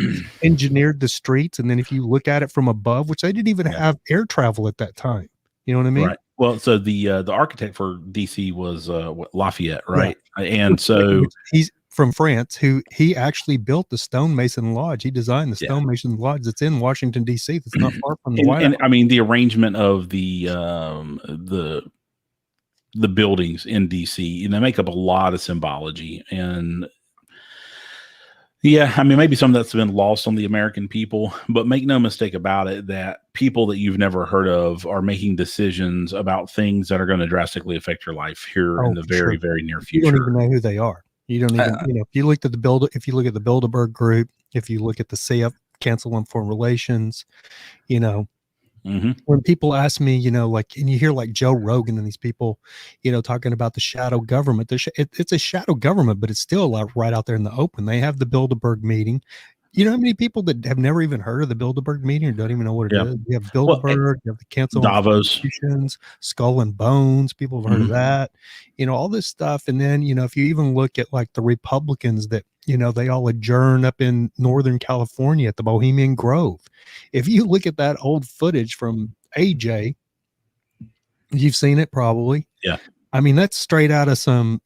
engineered the streets. And then if you look at it from above, which they didn't even have air travel at that time. You know what I mean? Right. Well, so the architect for DC was Lafayette, right? Yeah. And so he's from France, he actually built the stonemason lodge. He designed the stonemason lodge that's in Washington D.C. That's not far from the White House. I mean, the arrangement of the buildings in DC, they make up a lot of symbology. And I mean, maybe some of that's been lost on the American people, but make no mistake about it, that people that you've never heard of are making decisions about things that are going to drastically affect your life here in the very, very near future. You don't even know who they are. You don't even, if you look at the Bilderberg group, if you look at the CF, Council on Foreign Relations, when people ask me, and you hear like Joe Rogan and these people, talking about the shadow government, it's a shadow government, but it's still right out there in the open. They have the Bilderberg meeting. You know how many people that have never even heard of the Bilderberg meeting or don't even know what it is? You have Bilderberg, you have the Council Davos, Skull and Bones. People have heard of that, all this stuff. And then, if you even look at like the Republicans that, they all adjourn up in Northern California at the Bohemian Grove. If you look at that old footage from AJ, you've seen it probably. Yeah. I mean, that's straight out of some,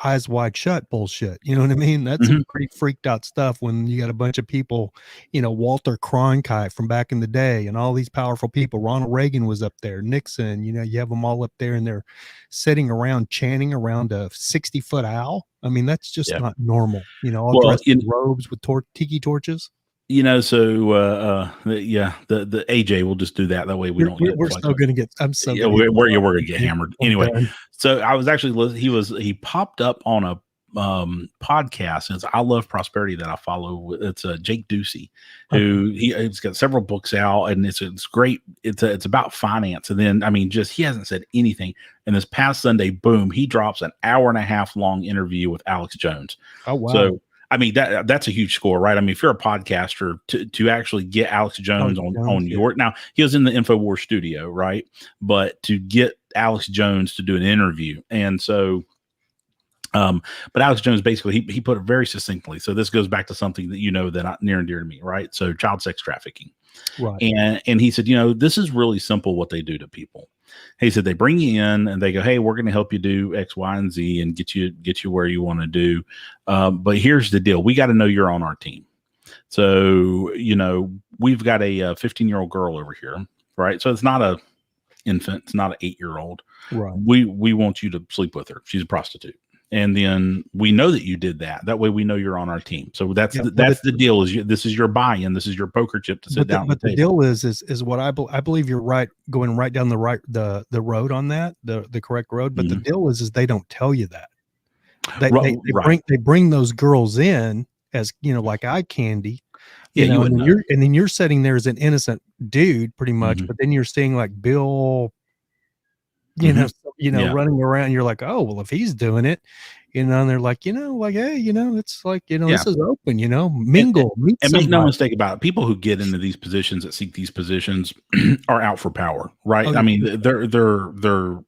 Eyes Wide Shut bullshit. You know what I mean? That's some pretty freaked out stuff when you got a bunch of people, Walter Cronkite from back in the day and all these powerful people. Ronald Reagan was up there, Nixon, you have them all up there and they're sitting around chanting around a 60-foot owl. I mean, that's just not normal, all dressed in robes with tiki torches. So the AJ will just do that. That way we're still going to get. I'm so we're going to get hammered anyway. So I was actually he popped up on a podcast. And it's I Love Prosperity that I follow. It's Jake Ducey, who he's got several books out, and it's great. It's about finance, and then he hasn't said anything. And this past Sunday, boom, he drops an 1.5 hour long interview with Alex Jones. Oh wow! So that's a huge score, right? If you're a podcaster to actually get Alex Jones on your, now he was in the InfoWars studio, right? But to get Alex Jones to do an interview. And so, but Alex Jones, basically he put it very succinctly. So this goes back to something that, that are near and dear to me, right? So child sex trafficking. Right. And he said, this is really simple what they do to people. He said, they bring you in and they go, hey, we're going to help you do X, Y, and Z and get you where you want to do. But here's the deal. We got to know you're on our team. So, we've got a 15-year-old girl over here, right? So it's not a infant. It's not an 8-year-old. Right. We want you to sleep with her. She's a prostitute. And then we know that you did that. That way we know you're on our team. So that's the deal this is your buy-in. This is your poker chip to sit down. But the deal is what I believe you're right, going right down the road on that, the correct road. But the deal is they don't tell you that. They bring those girls in as, like eye candy. And then you're sitting there as an innocent dude pretty much, but then you're seeing like Bill running around, you're like, oh, well, if he's doing it, and they're like, hey, it's like, this is open, mingle. And make no mistake about it. People who get into these positions, that seek these positions are out for power, right? They're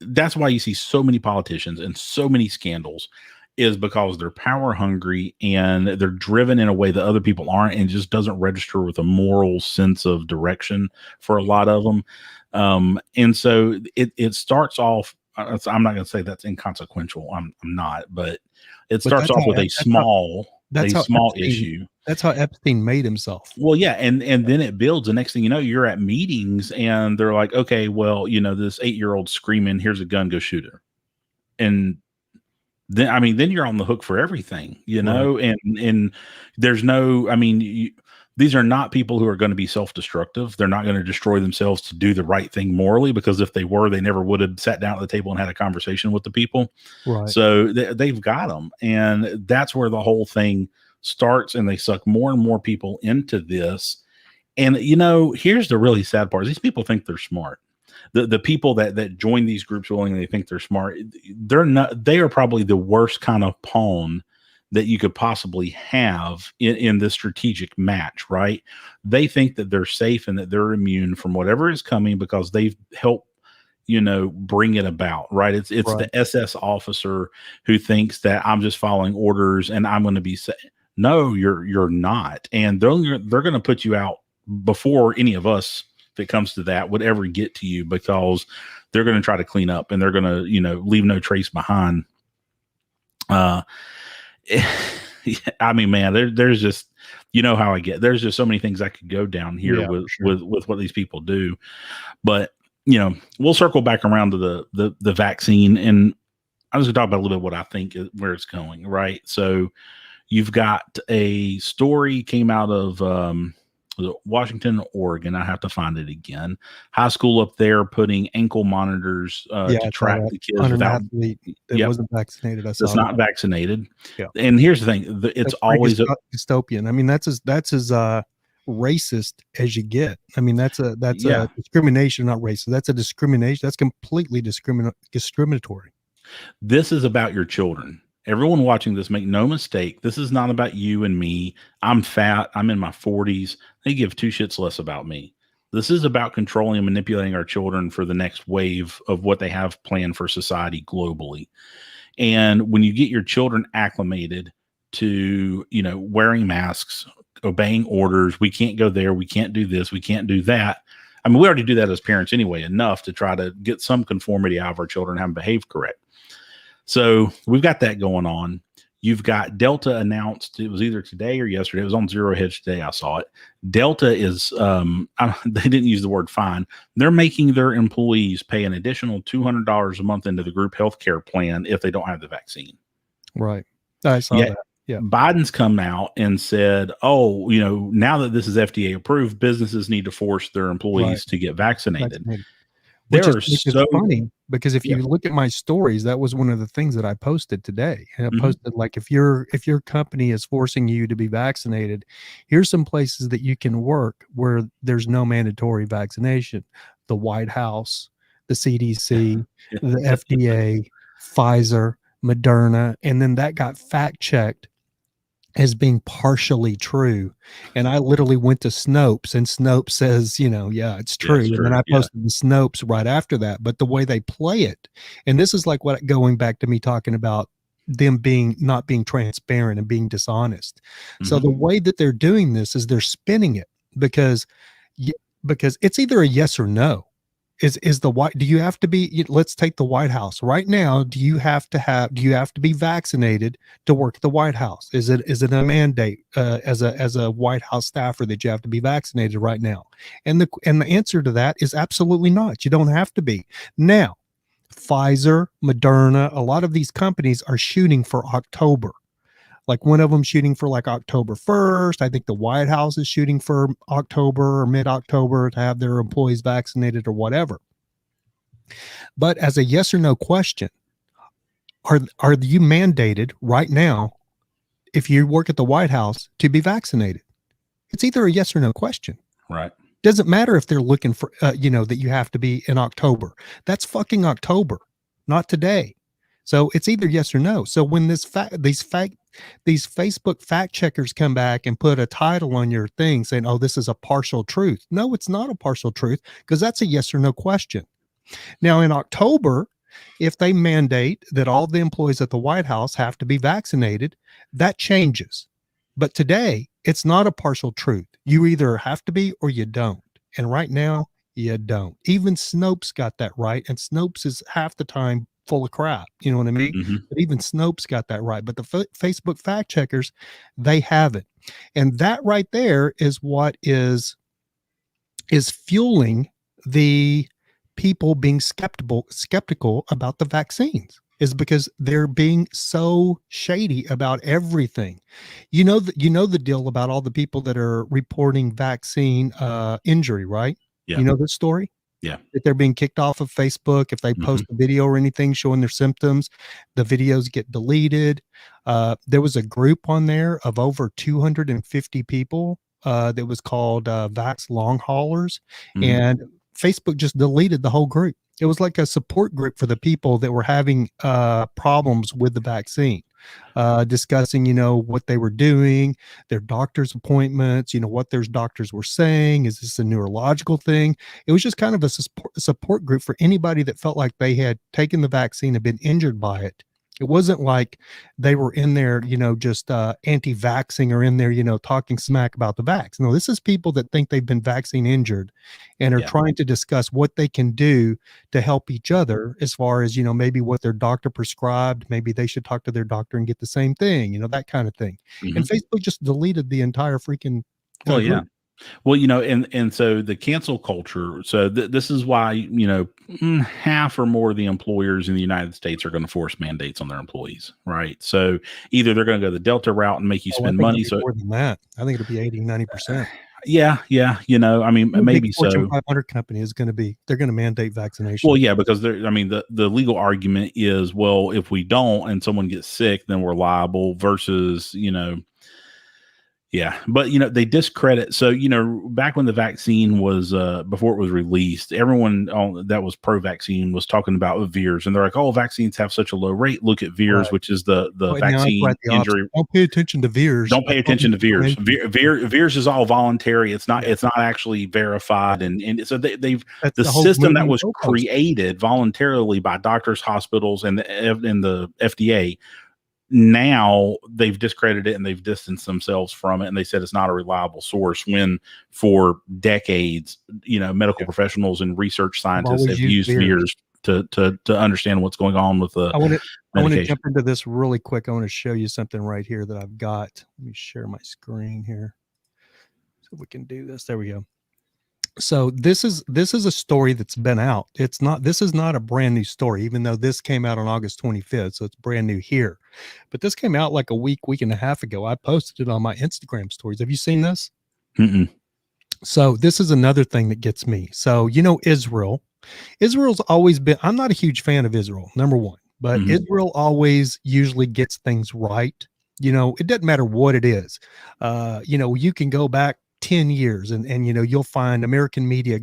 that's why you see so many politicians and so many scandals, is because they're power hungry and they're driven in a way that other people aren't, and it just doesn't register with a moral sense of direction for a lot of them. And so it starts off, I'm not going to say that's inconsequential. I'm not, but it starts off with a small issue. That's how Epstein made himself. Well, yeah. And then it builds. The next thing you know, you're at meetings and they're like, okay, well, this 8-year-old screaming, here's a gun, go shoot her. And then you're on the hook for everything, right. And there's no, these are not people who are going to be self-destructive. They're not going to destroy themselves to do the right thing morally, because if they were, they never would have sat down at the table and had a conversation with the people. Right. So they've got them. And that's where the whole thing starts, and they suck more and more people into this. And, here's the really sad part. These people think they're smart. The people that join these groups willingly think they're smart. They are probably the worst kind of pawn that you could possibly have in this strategic match, right? They think that they're safe and that they're immune from whatever is coming because they've helped, bring it about, right? It's Right. the SS officer who thinks that I'm just following orders and I'm going to be no, you're not. And they're going to put you out before any of us, if it comes to that, would ever get to you, because they're going to try to clean up and they're going to, leave no trace behind. I mean, man, there's just, how I get, there's just so many things I could go down here with what these people do. But, we'll circle back around to the vaccine, and I'm just gonna talk about a little bit what I think is where it's going. Right. So you've got a story came out of, Washington, Oregon. I have to find it again. High school up there putting ankle monitors to track the kids without that wasn't vaccinated. That's not vaccinated. Yeah. And here's the thing: it's always dystopian. I mean, that's as racist as you get. I mean, that's a discrimination, not racist. That's a discrimination. That's completely discriminatory. This is about your children. Everyone watching this, make no mistake, this is not about you and me. I'm fat. I'm in my 40s. They give two shits less about me. This is about controlling and manipulating our children for the next wave of what they have planned for society globally. And when you get your children acclimated to, wearing masks, obeying orders, we can't go there, we can't do this, we can't do that. I mean, we already do that as parents anyway, enough to try to get some conformity out of our children, have them behave correct. So we've got that going on. You've got Delta announced, it was either today or yesterday. It was on Zero Hedge today. I saw it. Delta is, they didn't use the word fine. They're making their employees pay an additional $200 a month into the group healthcare plan if they don't have the vaccine. Right. I saw that. Yeah. Biden's come out and said, oh, now that this is FDA approved, businesses need to force their employees to get vaccinated. Which is funny, because if you look at my stories, that was one of the things that I posted today. And I posted, like, if your company is forcing you to be vaccinated, here's some places that you can work where there's no mandatory vaccination: the White House, the CDC, the FDA, Pfizer, Moderna. And then that got fact checked as being partially true. And I literally went to Snopes, and Snopes says, it's true. And then I posted the Snopes right after that. But the way they play it, and this is like going back to me talking about them not being transparent and being dishonest. So the way that they're doing this is they're spinning it, because it's either a yes or no. Do you have to be, let's take the White House right now. Do you have to be vaccinated to work at the White House? Is it a mandate as a White House staffer that you have to be vaccinated right now? And the answer to that is absolutely not. You don't have to be. Now, Pfizer, Moderna, a lot of these companies are shooting for October. Like one of them shooting for like October 1st. I think the White House is shooting for October or mid-October to have their employees vaccinated or whatever. But as a yes or no question, are you mandated right now, if you work at the White House, to be vaccinated? It's either a yes or no question. Right. Doesn't matter if they're looking for, that you have to be in October. That's fucking October, not today. So it's either yes or no. So when these Facebook fact checkers come back and put a title on your thing saying, oh, this is a partial truth. No, it's not a partial truth, because that's a yes or no question. Now in October, if they mandate that all the employees at the White House have to be vaccinated, that changes. But today, it's not a partial truth. You either have to be or you don't. And right now, you don't. Even Snopes got that right. And Snopes is half the time full of crap. You know what I mean? But even Snopes got that right. But the Facebook fact checkers, they have it. And that right there is what is fueling the people being skeptical about the vaccines, is because they're being so shady about everything. The deal about all the people that are reporting vaccine injury, right? Yeah. You know the story? Yeah. That they're being kicked off of Facebook. If they post a video or anything showing their symptoms, the videos get deleted. There was a group on there of over 250 people that was called Vax Long Haulers. And Facebook just deleted the whole group. It was like a support group for the people that were having problems with the vaccine. discussing, what they were doing, their doctor's appointments, what their doctors were saying. Is this a neurological thing? It was just kind of a support group for anybody that felt like they had taken the vaccine and been injured by it. It wasn't like they were in there, just anti-vaxxing or in there, talking smack about the vax. No, this is people that think they've been vaccine injured and are trying to discuss what they can do to help each other as far as, maybe what their doctor prescribed. Maybe they should talk to their doctor and get the same thing, that kind of thing. Mm-hmm. And Facebook just deleted the entire freaking group. Well, and so the cancel culture. So this is why, half or more of the employers in the United States are going to force mandates on their employees, right? So either they're going to go the Delta route and make you spend money. So more than that, I think it'll be 80-90%. Yeah. I mean, maybe so. Fortune 500 company is going to they're going to mandate vaccination. Well, yeah, because the legal argument is, well, if we don't and someone gets sick, then we're liable versus, yeah, but they discredit. So back when the vaccine was before it was released, everyone that was pro-vaccine was talking about VIRS, and they're like, "Oh, vaccines have such a low rate. Look at VIRS, which is the vaccine injury. Don't pay attention to VIRS. Don't pay attention to VIRS. VIRS is all voluntary. It's not actually verified, and so the system that was created voluntarily by doctors, hospitals, and the FDA. Now they've discredited it and they've distanced themselves from it, and they said it's not a reliable source, when for decades, medical professionals and research scientists have used VIRS to understand what's going on with the I want to jump into this really quick. I want to show you something right here that I've got. Let me share my screen here so we can do this. There we go. So this is a story that's been out. This is not a brand new story, even though this came out on August 25th. So it's brand new here, but this came out like a week and a half ago. I posted it on my Instagram stories. Have you seen this? Mm-mm. So this is another thing that gets me. So, Israel's always been, I'm not a huge fan of Israel, number one, but Israel always usually gets things right. It doesn't matter what it is. You can go back 10 years and you'll find American media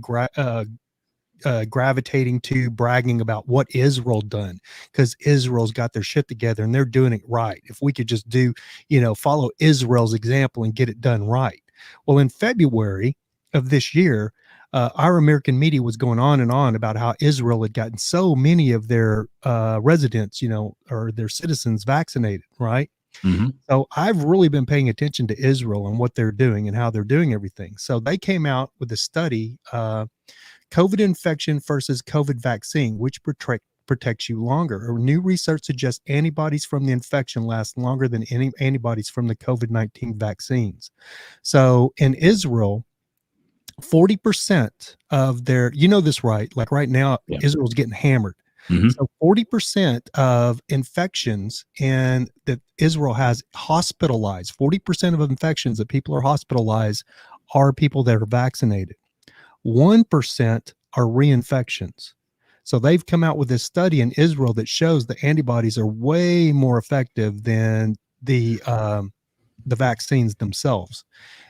gravitating to bragging about what Israel done, because Israel's got their shit together and they're doing it right. If we could just follow Israel's example and get it done right. Well, in February of this year, our American media was going on and on about how Israel had gotten so many of their residents, or their citizens vaccinated, right? Mm-hmm. So I've really been paying attention to Israel and what they're doing and how they're doing everything. So they came out with a study, COVID infection versus COVID vaccine, which protects you longer. Or new research suggests antibodies from the infection last longer than any antibodies from the COVID-19 vaccines. So in Israel, 40% of their, this right, like right now, Israel's getting hammered. Mm-hmm. So 40% of infections that Israel has hospitalized, 40% of infections that people are hospitalized are people that are vaccinated. 1% are reinfections. So they've come out with this study in Israel that shows the antibodies are way more effective than the vaccines themselves.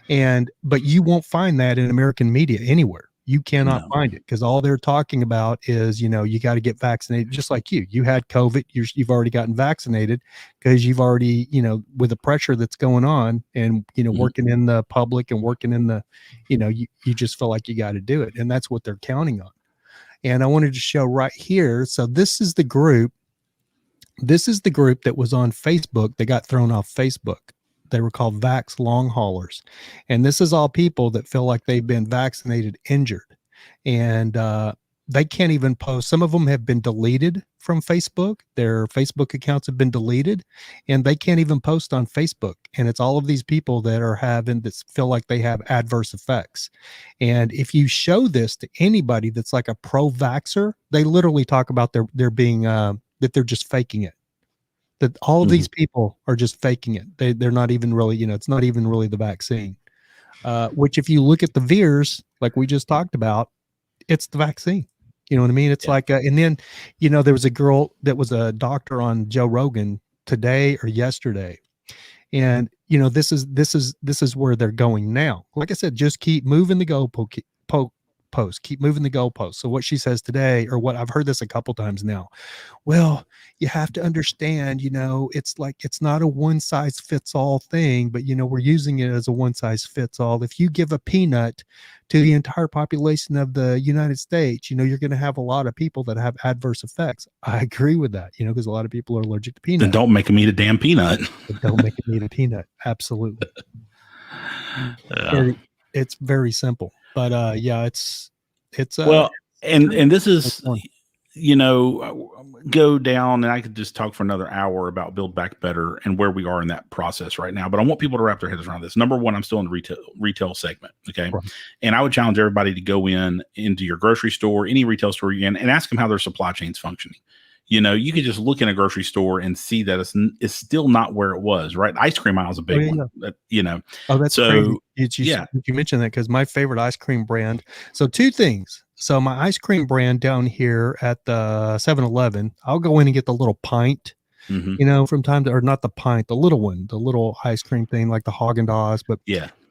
But you won't find that in American media anywhere. You cannot find it, because all they're talking about is, you got to get vaccinated. Just like you had COVID, you've already gotten vaccinated because you've already, with the pressure that's going on and, working in the public and working in the, you just feel like you got to do it. And that's what they're counting on. And I wanted to show right here. So this is the group that was on Facebook. They got thrown off Facebook. They were called Vax Long Haulers. And this is all people that feel like they've been vaccinated injured. And they can't even post. Some of them have been deleted from Facebook. Their Facebook accounts have been deleted, and they can't even post on Facebook. And it's all of these people that are that feel like they have adverse effects. And if you show this to anybody that's like a pro-vaxxer, they literally talk about there being that they're just faking it. That all of these people are just faking it. They're not even really, it's not even really the vaccine. Which if you look at the VIRS, like we just talked about, it's the vaccine. You know what I mean? It's like, and then, there was a girl that was a doctor on Joe Rogan today or yesterday. And, this is where they're going now. Like I said, just keep moving the goalposts, keep moving the goalposts. So what she says today, or what I've heard this a couple times now, well, you have to understand, it's like, it's not a one size fits all thing, but we're using it as a one size fits all. If you give a peanut to the entire population of the United States, you're going to have a lot of people that have adverse effects. I agree with that, because a lot of people are allergic to peanuts. Then don't make them eat a damn peanut. Don't make them eat a peanut. Absolutely. It's very simple, but yeah, it's well, and this is, go down, and I could just talk for another hour about Build Back Better and where we are in that process right now. But I want people to wrap their heads around this. Number one, I'm still in the retail segment. Okay. Right. And I would challenge everybody to go into your grocery store, any retail store you're in, and ask them how their supply chain's functioning. You could just look in a grocery store and see that it's still not where it was, right? Ice cream aisle is a big one, Oh, that's so crazy. You mentioned that, because my favorite ice cream brand. So two things. So my ice cream brand down here at the 7-Eleven, I'll go in and get the little pint, from time to, or not the pint, the little one, the little ice cream thing, like the Haagen-Dazs, but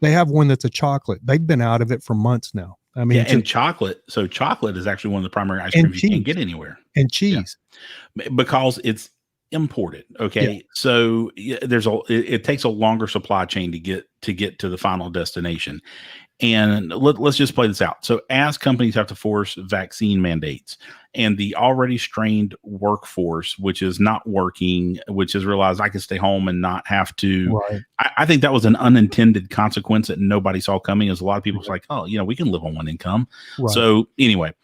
they have one that's a chocolate. They've been out of it for months now. I mean, and chocolate. So chocolate is actually one of the primary ice creams you can't get anywhere. And cheese. Yeah. Because it's imported. Okay. Yeah. So it takes a longer supply chain to get to the final destination. And let's just play this out. So as companies have to force vaccine mandates, and the already strained workforce, which is not working, which has realized I can stay home and not have to. Right. I think that was an unintended consequence that nobody saw coming, as a lot of people was like, oh, we can live on one income. Right. So anyway,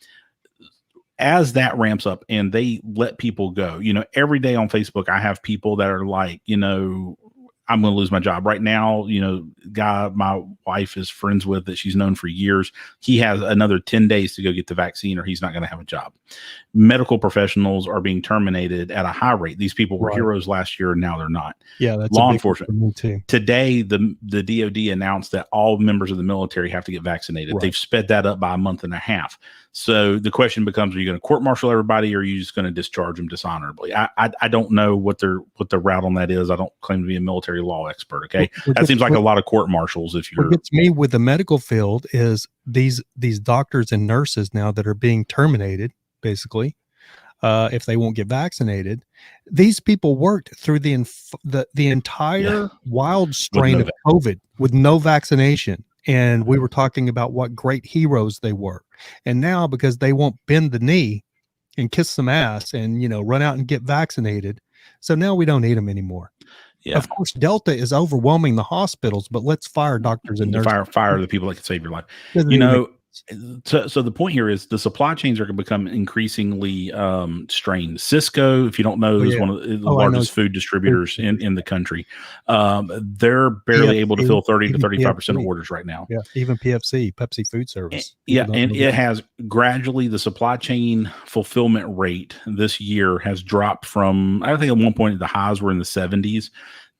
as that ramps up and they let people go, every day on Facebook, I have people that are like, I'm going to lose my job right now. Guy my wife is friends with that she's known for years. He has another 10 days to go get the vaccine, or he's not going to have a job. Medical professionals are being terminated at a high rate. These people were heroes last year, and now they're not. Yeah, that's law enforcement. Today, the DOD announced that all members of the military have to get vaccinated. Right. They've sped that up by a month and a half. So the question becomes: are you going to court martial everybody, or are you just going to discharge them dishonorably? I don't know what the route on that is. I don't claim to be a military law expert. Okay, that seems like a lot of court martials. If you're, what gets me with the medical field is these doctors and nurses now that are being terminated, basically, if they won't get vaccinated. These people worked through the entire wild strain of COVID with no vaccination. And we were talking about what great heroes they were. And now, because they won't bend the knee and kiss some ass and, run out and get vaccinated. So now we don't need them anymore. Yeah. Of course, Delta is overwhelming the hospitals, but let's fire doctors and nurses. Fire the people that can save your life. So the point here is the supply chains are going to become increasingly strained. Cisco, if you don't know, is one of the largest food distributors in the country. They're barely able to fill 30 to 35% of orders right now. Yeah, even Pepsi Food Service. And it has gradually, the supply chain fulfillment rate this year has dropped from, I think at one point the highs were in the 70s.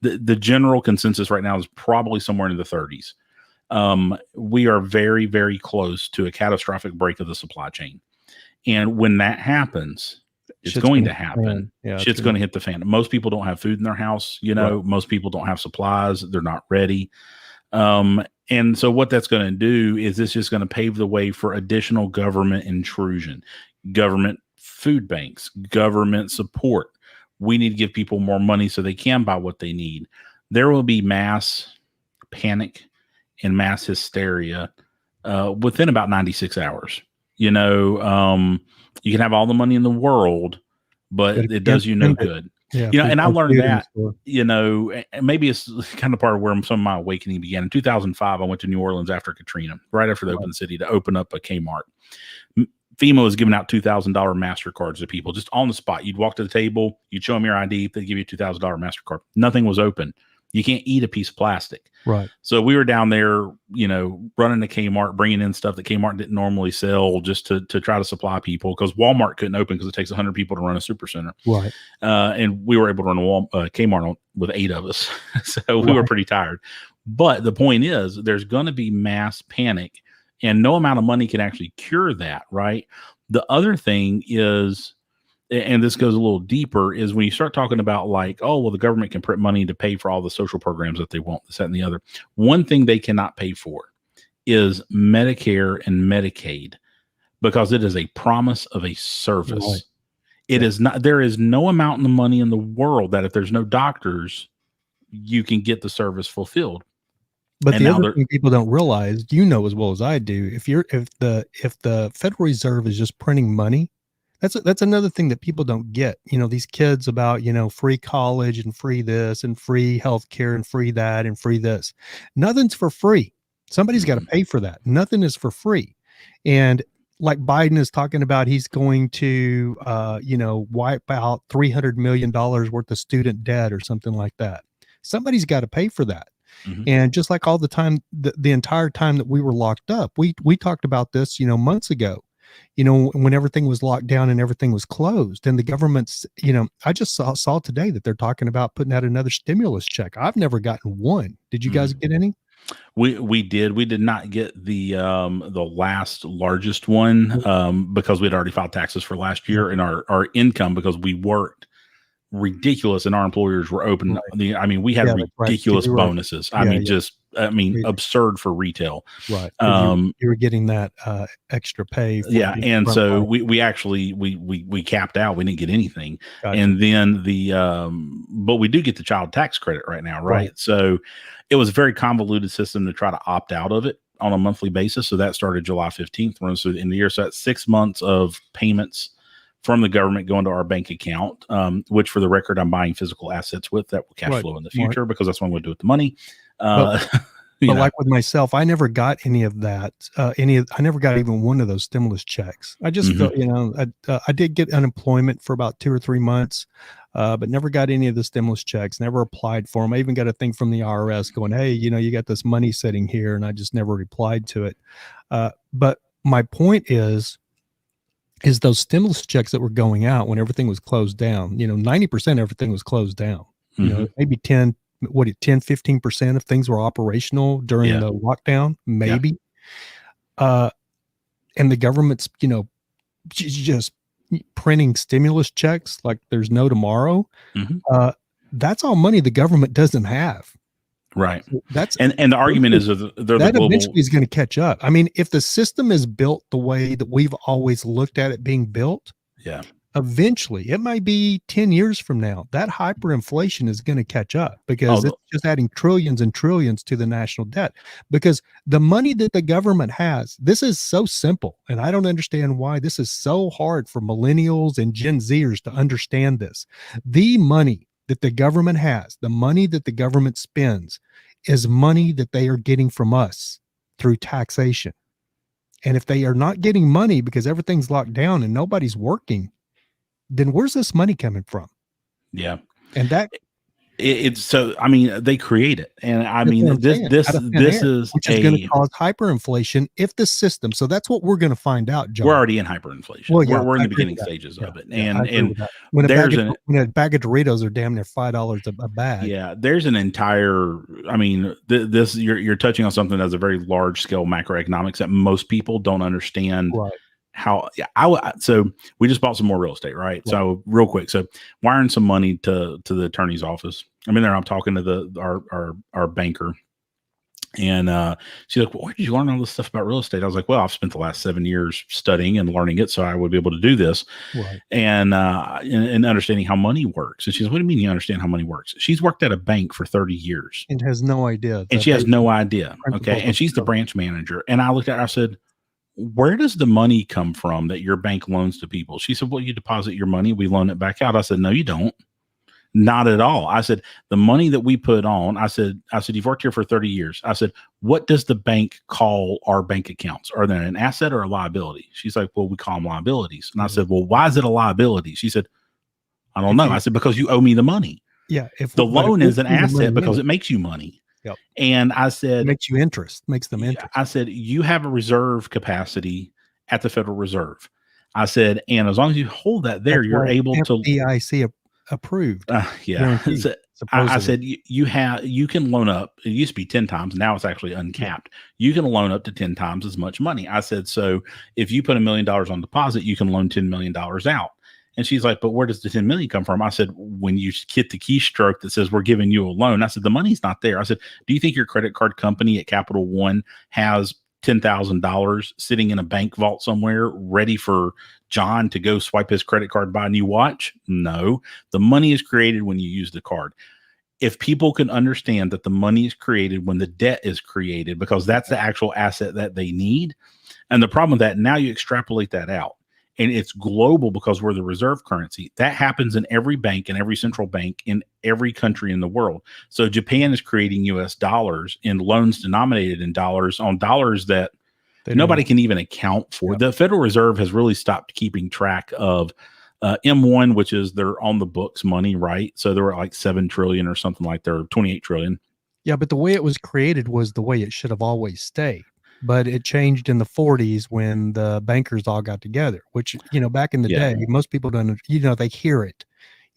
The general consensus right now is probably somewhere in the 30s. We are very, very close to a catastrophic break of the supply chain. And when that happens, it's going to happen. Yeah, shit's going to hit the fan. Most people don't have food in their house. Most people don't have supplies. They're not ready. And so what that's going to do is it's just going to pave the way for additional government intrusion, government food banks, government support. We need to give people more money so they can buy what they need. There will be mass panic and mass hysteria within about 96 hours. You can have all the money in the world, but it does you no good. Yeah, and I learned that, and maybe it's kind of part of where some of my awakening began. In 2005, I went to New Orleans after Katrina, right after they opened the city, to open up a Kmart. FEMA was giving out $2,000 MasterCards to people just on the spot. You'd walk to the table, you'd show them your ID, they'd give you a $2,000 MasterCard. Nothing was open. You can't eat a piece of plastic. Right. So we were down there, running to Kmart, bringing in stuff that Kmart didn't normally sell, just to try to supply people, because Walmart couldn't open because it takes 100 people to run a supercenter. Right. And we were able to run a Kmart with 8 of us. So we were pretty tired. But the point is, there's going to be mass panic, and no amount of money can actually cure that. Right. The other thing is, and this goes a little deeper, is when you start talking about like, oh, well, the government can print money to pay for all the social programs that they want, this, that, and the other. One thing they cannot pay for is Medicare and Medicaid. because it is a promise of a service. Right. It is not, there is no amount of money in the world that if there's no doctors, you can get the service fulfilled. But And the now other thing people don't realize, as well as I do, if the Federal Reserve is just printing money, that's another thing that people don't get. These kids about, free college and free this and free healthcare and free that and free this. Nothing's for free. Somebody's got to pay for that. Nothing is for free. And like Biden is talking about, he's going to, wipe out $300 million worth of student debt or something like that. Somebody's got to pay for that. Mm-hmm. And just like all the time, the entire time that we were locked up, we talked about this, months ago, when everything was locked down and everything was closed, and the government's, I just saw today that they're talking about putting out another stimulus check. I've never gotten one. Did you guys get any? We did not get the last largest one because we'd already filed taxes for last year, and our income, because we worked ridiculous and our employers were open. Right. We had ridiculous bonuses. Absurd for retail. Right. You were getting that extra pay. And so we actually capped out. We didn't get anything. Gotcha. And then but we do get the child tax credit right now. Right. So it was a very convoluted system to try to opt out of it on a monthly basis. So that started July 15th, runs through the end of the year. So that's 6 months of payments from the government going to our bank account, which, for the record, I'm buying physical assets with that will cash flow in the future, because that's what I'm going to do with the money. But like with myself, I never got any of that. I never got even one of those stimulus checks. I just felt, I did get unemployment for about 2 or 3 months, but never got any of the stimulus checks. Never applied for them. I even got a thing from the IRS going, "Hey, you got this money sitting here," and I just never replied to it. But my point is those stimulus checks that were going out when everything was closed down, 90% everything was closed down, maybe 15% of things were operational during the lockdown, maybe. And the government's, just printing stimulus checks like there's no tomorrow. That's all money the government doesn't have. Right. And the argument is that eventually is going to catch up. If the system is built the way that we've always looked at it being built, eventually, it might be 10 years from now, that hyperinflation is going to catch up, because it's just adding trillions and trillions to the national debt. Because the money that the government has, this is so simple, and I don't understand why this is so hard for millennials and Gen Zers to understand this. The money that the government has, the money that the government spends, is money that they are getting from us through taxation. And if they are not getting money because everything's locked down and nobody's working, then where's this money coming from? Yeah. And that it's so, they create it. And this is which is going to cause hyperinflation if the system. So that's what we're going to find out, John. We're already in hyperinflation. Well, we're in the beginning stages of it. And when a bag of Doritos are damn near $5 a bag. Yeah. There's an entire, you're touching on something that's a very large scale macroeconomics that most people don't understand. Right. So we just bought some more real estate, right? So real quick, so wiring some money to the attorney's office. I'm talking to our banker, and she's like, "Well, where did you learn all this stuff about real estate?" I was like, "Well, I've spent the last 7 years studying and learning it, so I would be able to do this, and understanding how money works." And she's, "What do you mean you understand how money works?" She's worked at a bank for 30 years and has no idea. And she has no idea. Okay, and she's the branch manager. And I looked at her, I said, "Where does the money come from that your bank loans to people?" She said, "Well, you deposit your money, we loan it back out." I said, "No, you don't. Not at all." I said, "The money that we put on," I said, "You've worked here for 30 years. I said, what does the bank call our bank accounts? Are they an asset or a liability?" She's like, "Well, we call them liabilities." And I said, "Well, why is it a liability?" She said, "I don't know." I said, "Because you owe me the money." Yeah. The loan is an asset because it makes you money. Yep. And I said, it makes them interest. I said, "You have a reserve capacity at the Federal Reserve." I said, "And as long as you hold that there, you're able to FDIC approved." Yeah. I said, you can loan up. It used to be 10 times. Now it's actually uncapped. You can loan up to 10 times as much money. I said, so if you put $1 million on deposit, you can loan $10 million out. And she's like, "But where does the 10 million come from?" I said, "When you hit the keystroke that says we're giving you a loan," I said, "the money's not there." I said, "Do you think your credit card company at Capital One has $10,000 sitting in a bank vault somewhere ready for John to go swipe his credit card, buy a new watch? No, the money is created when you use the card. If people can understand that the money is created when the debt is created, because that's the actual asset that they need. And the problem with that, now you extrapolate that out, and it's global because we're the reserve currency. That happens in every bank and every central bank in every country in the world. So Japan is creating US dollars in loans denominated in dollars on dollars that nobody can even account for. Yep. The Federal Reserve has really stopped keeping track of M1, which is their on the books money, right? So they were like 7 trillion or something like that, or 28 trillion. Yeah, but the way it was created was the way it should have always stayed. But it changed in the 40s when the bankers all got together, which, back in the day, most people don't, they hear it,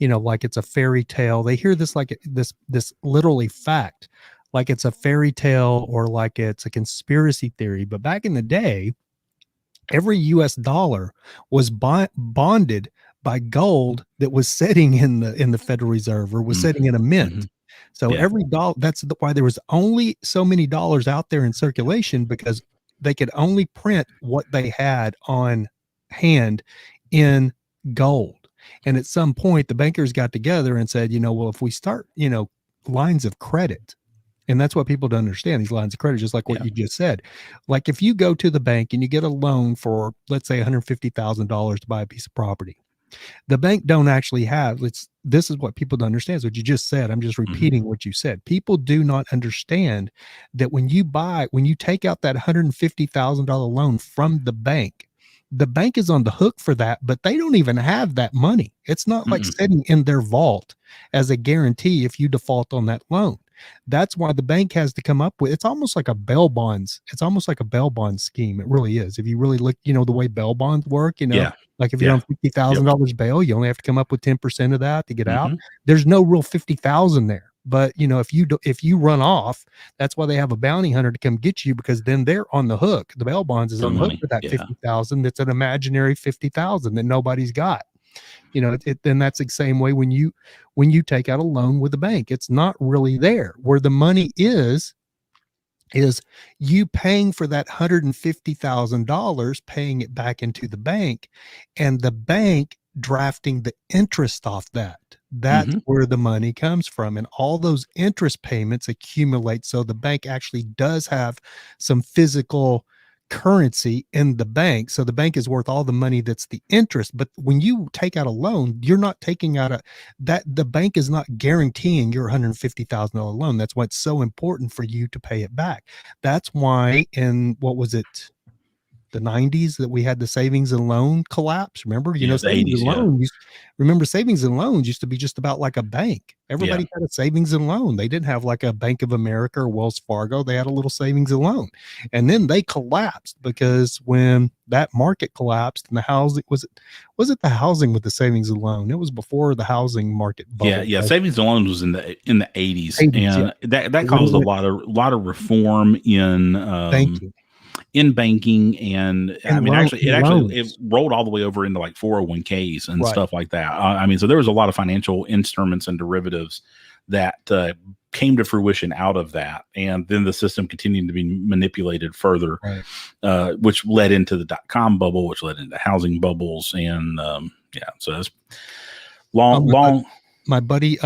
like it's a fairy tale. They hear this like this literally fact, like it's a fairy tale or like it's a conspiracy theory. But back in the day, every US dollar was bonded by gold that was sitting in the Federal Reserve or was sitting in a mint. So every dollar, that's why there was only so many dollars out there in circulation, because they could only print what they had on hand in gold. And at some point, the bankers got together and said, well, if we start, lines of credit, and that's what people don't understand, these lines of credit, just like what you just said. Like if you go to the bank and you get a loan for, let's say, $150,000 to buy a piece of property, the bank don't actually have, this is what people don't understand, is what you just said. I'm just repeating what you said. People do not understand that when you take out that $150,000 loan from the bank is on the hook for that, but they don't even have that money. It's not like sitting in their vault as a guarantee if you default on that loan. That's why the bank has to come up with, it's almost like a bail bonds. It's almost like a bail bond scheme. It really is. If you really look, the way bail bonds work, like if you're on $50,000 bail, you only have to come up with 10% of that to get out. There's no real 50,000 there. But if you run off, that's why they have a bounty hunter to come get you, because then they're on the hook. The bail bonds is on the hook for that 50,000. That's an imaginary 50,000 that nobody's got. Then that's the same way when you take out a loan with a bank. It's not really there. Where the money is you paying for that $150,000, paying it back into the bank, and the bank drafting the interest off that. That's where the money comes from. And all those interest payments accumulate. So the bank actually does have some physical currency in the bank. So the bank is worth all the money that's the interest. But when you take out a loan, you're not taking out the bank is not guaranteeing your $150,000 loan. That's why it's so important for you to pay it back. That's why in, what was it, the 90s, that we had the savings and loan collapse. Remember, savings and loans. Remember, savings and loans used to be just about like a bank. Everybody had a savings and loan. They didn't have like a Bank of America or Wells Fargo. They had a little savings and loan, and then they collapsed because when that market collapsed and the housing was it the housing with the savings and loan? It was before the housing market bubble. Yeah. Savings and loans was in the 80s, and that caused a lot of reform in banking. In banking, and I mean, it rolled all the way over into like 401ks and stuff like that. I mean, so there was a lot of financial instruments and derivatives that came to fruition out of that, and then the system continued to be manipulated further, which led into the .com bubble, which led into housing bubbles, and so that's long. My buddy,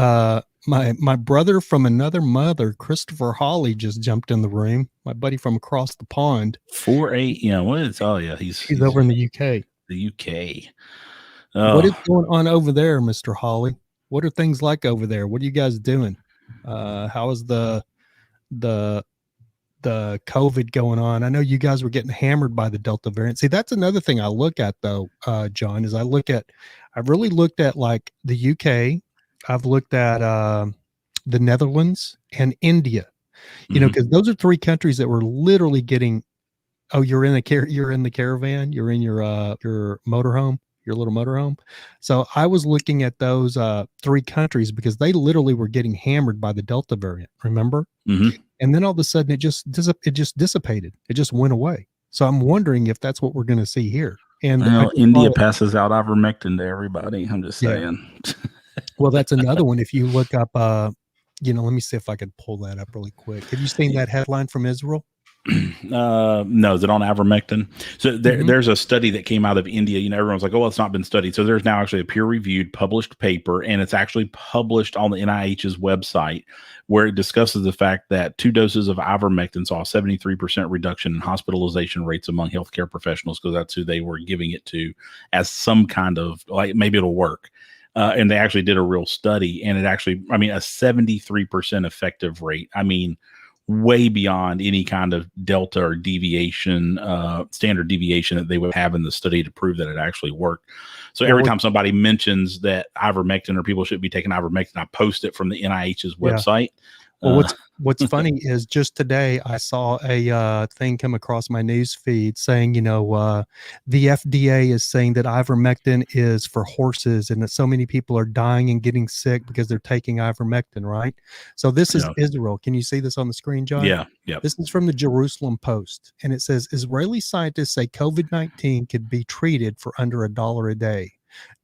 my brother from another mother, Christopher Hawley, just jumped in the room. My buddy from across the pond. 4-8, what is? Oh yeah, he's over in the UK. The UK. What is going on over there, Mr. Hawley? What are things like over there? What are you guys doing? How is the COVID going on? I know you guys were getting hammered by the Delta variant. See, that's another thing I look at though, John, is I've really looked at like the UK. I've looked at the Netherlands and India, because those are three countries that were literally getting. Oh, you're in the caravan. You're in your motorhome, your little motorhome. So I was looking at those three countries because they literally were getting hammered by the Delta variant. Remember? And then all of a sudden it just dissipated. It just went away. So I'm wondering if that's what we're going to see here. And India passes out ivermectin to everybody. I'm just saying. Well, that's another one. If you look up, let me see if I could pull that up really quick. Have you seen that headline from Israel? No, is it on ivermectin? So there's a study that came out of India. Everyone's like, oh, well, it's not been studied. So there's now actually a peer-reviewed published paper, and it's actually published on the NIH's website, where it discusses the fact that 2 doses of ivermectin saw a 73% reduction in hospitalization rates among healthcare professionals, because that's who they were giving it to, as some kind of, like, maybe it'll work. And they actually did a real study, and it actually, a 73% effective rate. Way beyond any kind of delta or deviation, standard deviation that they would have in the study to prove that it actually worked. So every time somebody mentions that ivermectin or people should be taking ivermectin, I post it from the NIH's website. Well, what's funny is just today I saw a thing come across my news feed saying, the FDA is saying that ivermectin is for horses, and that so many people are dying and getting sick because they're taking ivermectin, right? So this is Israel. Can you see this on the screen, John? Yeah. This is from the Jerusalem Post, and it says Israeli scientists say COVID-19 could be treated for under $1 a day.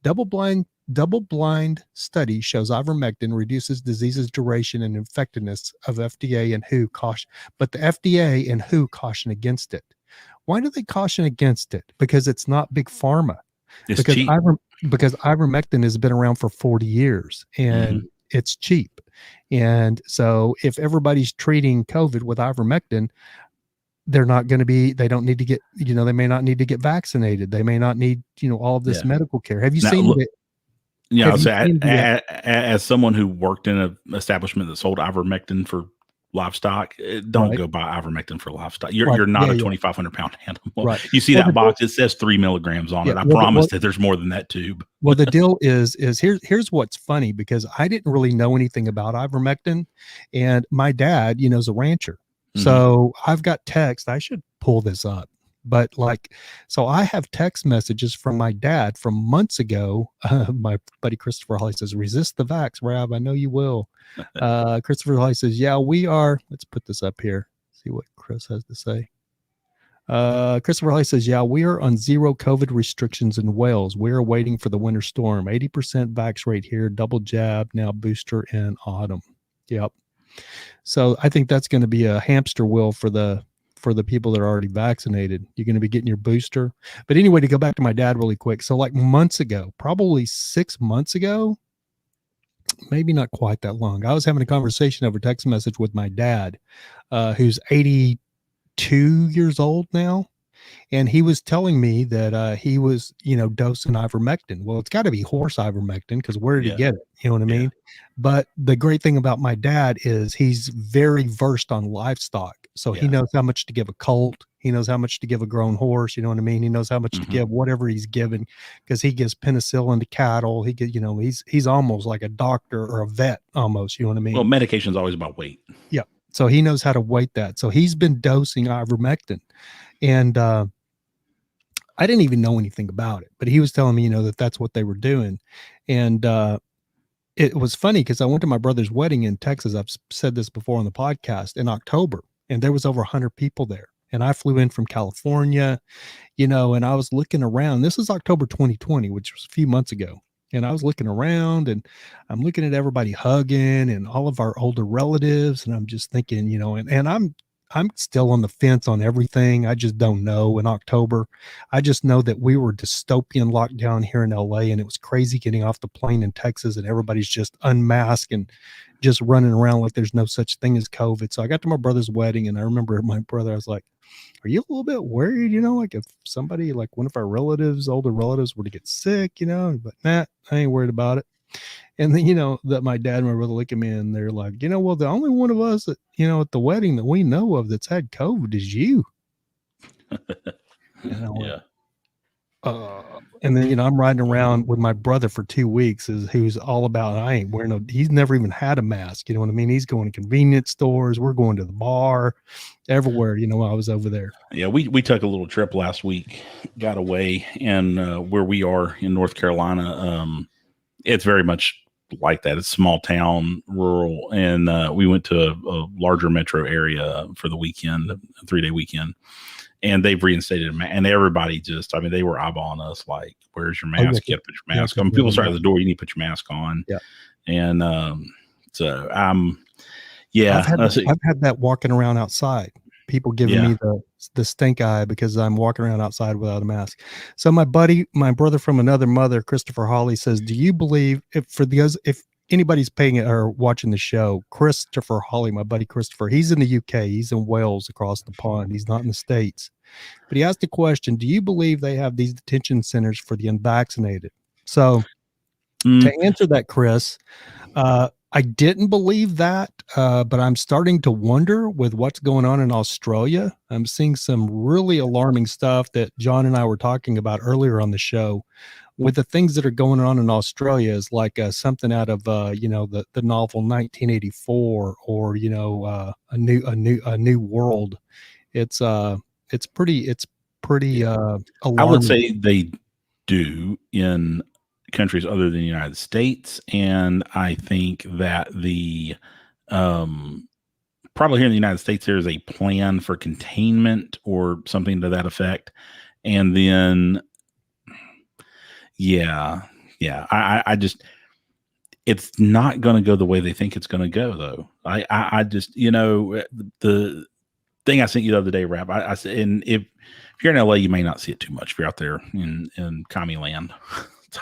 Double-blind study shows ivermectin reduces disease's duration and effectiveness of FDA and WHO caution, but the FDA and WHO caution against it. Why do they caution against it? Because it's not big pharma. It's cheap. Because ivermectin has been around for 40 years and it's cheap. And so if everybody's treating COVID with ivermectin, they don't need to get, they may not need to get vaccinated. They may not need, all of this medical care. Have you seen it? As someone who worked in an establishment that sold ivermectin for livestock, don't go buy ivermectin for livestock. You're not a 2,500 pound animal. Right. You see that box, it says 3 milligrams on it. I promise that there's more than that tube. Well, the deal is here's what's funny, because I didn't really know anything about ivermectin, and my dad, is a rancher. So I've got text. I should pull this up. But so I have text messages from my dad from months ago. My buddy Christopher Holly says, resist the vax, Rav. I know you will. Christopher Holly says, yeah, we are. Let's put this up here. See what Chris has to say. Christopher Holly says, yeah, we are on 0 COVID restrictions in Wales. We are waiting for the winter storm. 80% vax rate here, double jab, now booster in autumn. Yep. So I think that's going to be a hamster wheel for the people that are already vaccinated. You're going to be getting your booster. But anyway, to go back to my dad really quick. So months ago, probably 6 months ago, maybe not quite that long, I was having a conversation over text message with my dad, who's 82 years old now. And he was telling me that he was, dosing ivermectin. Well, it's got to be horse ivermectin, because where did he get it? You know what I mean? But the great thing about my dad is he's very versed on livestock. So he knows how much to give a colt. He knows how much to give a grown horse. You know what I mean? He knows how much to give whatever he's given, because he gives penicillin to cattle. He get, he's almost like a doctor or a vet almost. You know what I mean? Well, medication's always about weight. Yeah. So he knows how to weight that. So he's been dosing ivermectin. And I didn't even know anything about it, but he was telling me, that that's what they were doing. And it was funny because I went to my brother's wedding in Texas. I've said this before on the podcast, in October, and there was over 100 people there. And I flew in from California, and I was looking around. This is October 2020, which was a few months ago. And I was looking around, and I'm looking at everybody hugging and all of our older relatives. And I'm just thinking, and I'm still on the fence on everything. I just don't know. In October, I just know that we were dystopian lockdown here in LA, and it was crazy getting off the plane in Texas, and everybody's just unmasked and just running around like there's no such thing as COVID. So I got to my brother's wedding, and I remember my brother, I was like, are you a little bit worried, like if somebody, like one of our relatives, older relatives, were to get sick, but nah, I ain't worried about it. And then, that my dad and my brother look at me and they're like, well, the only one of us that, at the wedding that we know of that's had COVID is you. Yeah. And then, I'm riding around with my brother for 2 weeks, who's all about, I ain't wearing he's never even had a mask. You know what I mean? He's going to convenience stores. We're going to the bar, everywhere, while I was over there. Yeah. We took a little trip last week, got away, and where we are in North Carolina, it's very much like that. It's small town, rural, and we went to a larger metro area for the weekend, a 3-day weekend, and they've reinstated it. And everybody just, they were eyeballing us like, where's your mask? You got to put your mask on. People start at the door, you need to put your mask on. Yeah. And so I've had that walking around outside, people giving me the stink eye because I'm walking around outside without a mask. So my brother from another mother, Christopher Hawley, says, do you believe if anybody's paying it or watching the show, Christopher Hawley, my buddy Christopher, he's in the UK, he's in Wales across the pond. He's not in the States, but he asked the question, do you believe they have these detention centers for the unvaccinated? So to answer that, Chris, I didn't believe that, but I'm starting to wonder with what's going on in Australia. I'm seeing some really alarming stuff that John and I were talking about earlier on the show with the things that are going on in Australia is like something out of, the novel 1984 or, a new world. It's pretty alarming. I would say they do in countries other than the United States, and I think that the probably here in the United States there is a plan for containment or something to that effect, and then I just it's not going to go the way they think it's going to go, though. I just the thing I sent you the other day, Rap. I said, and if you're in LA, you may not see it too much if you're out there in commie land.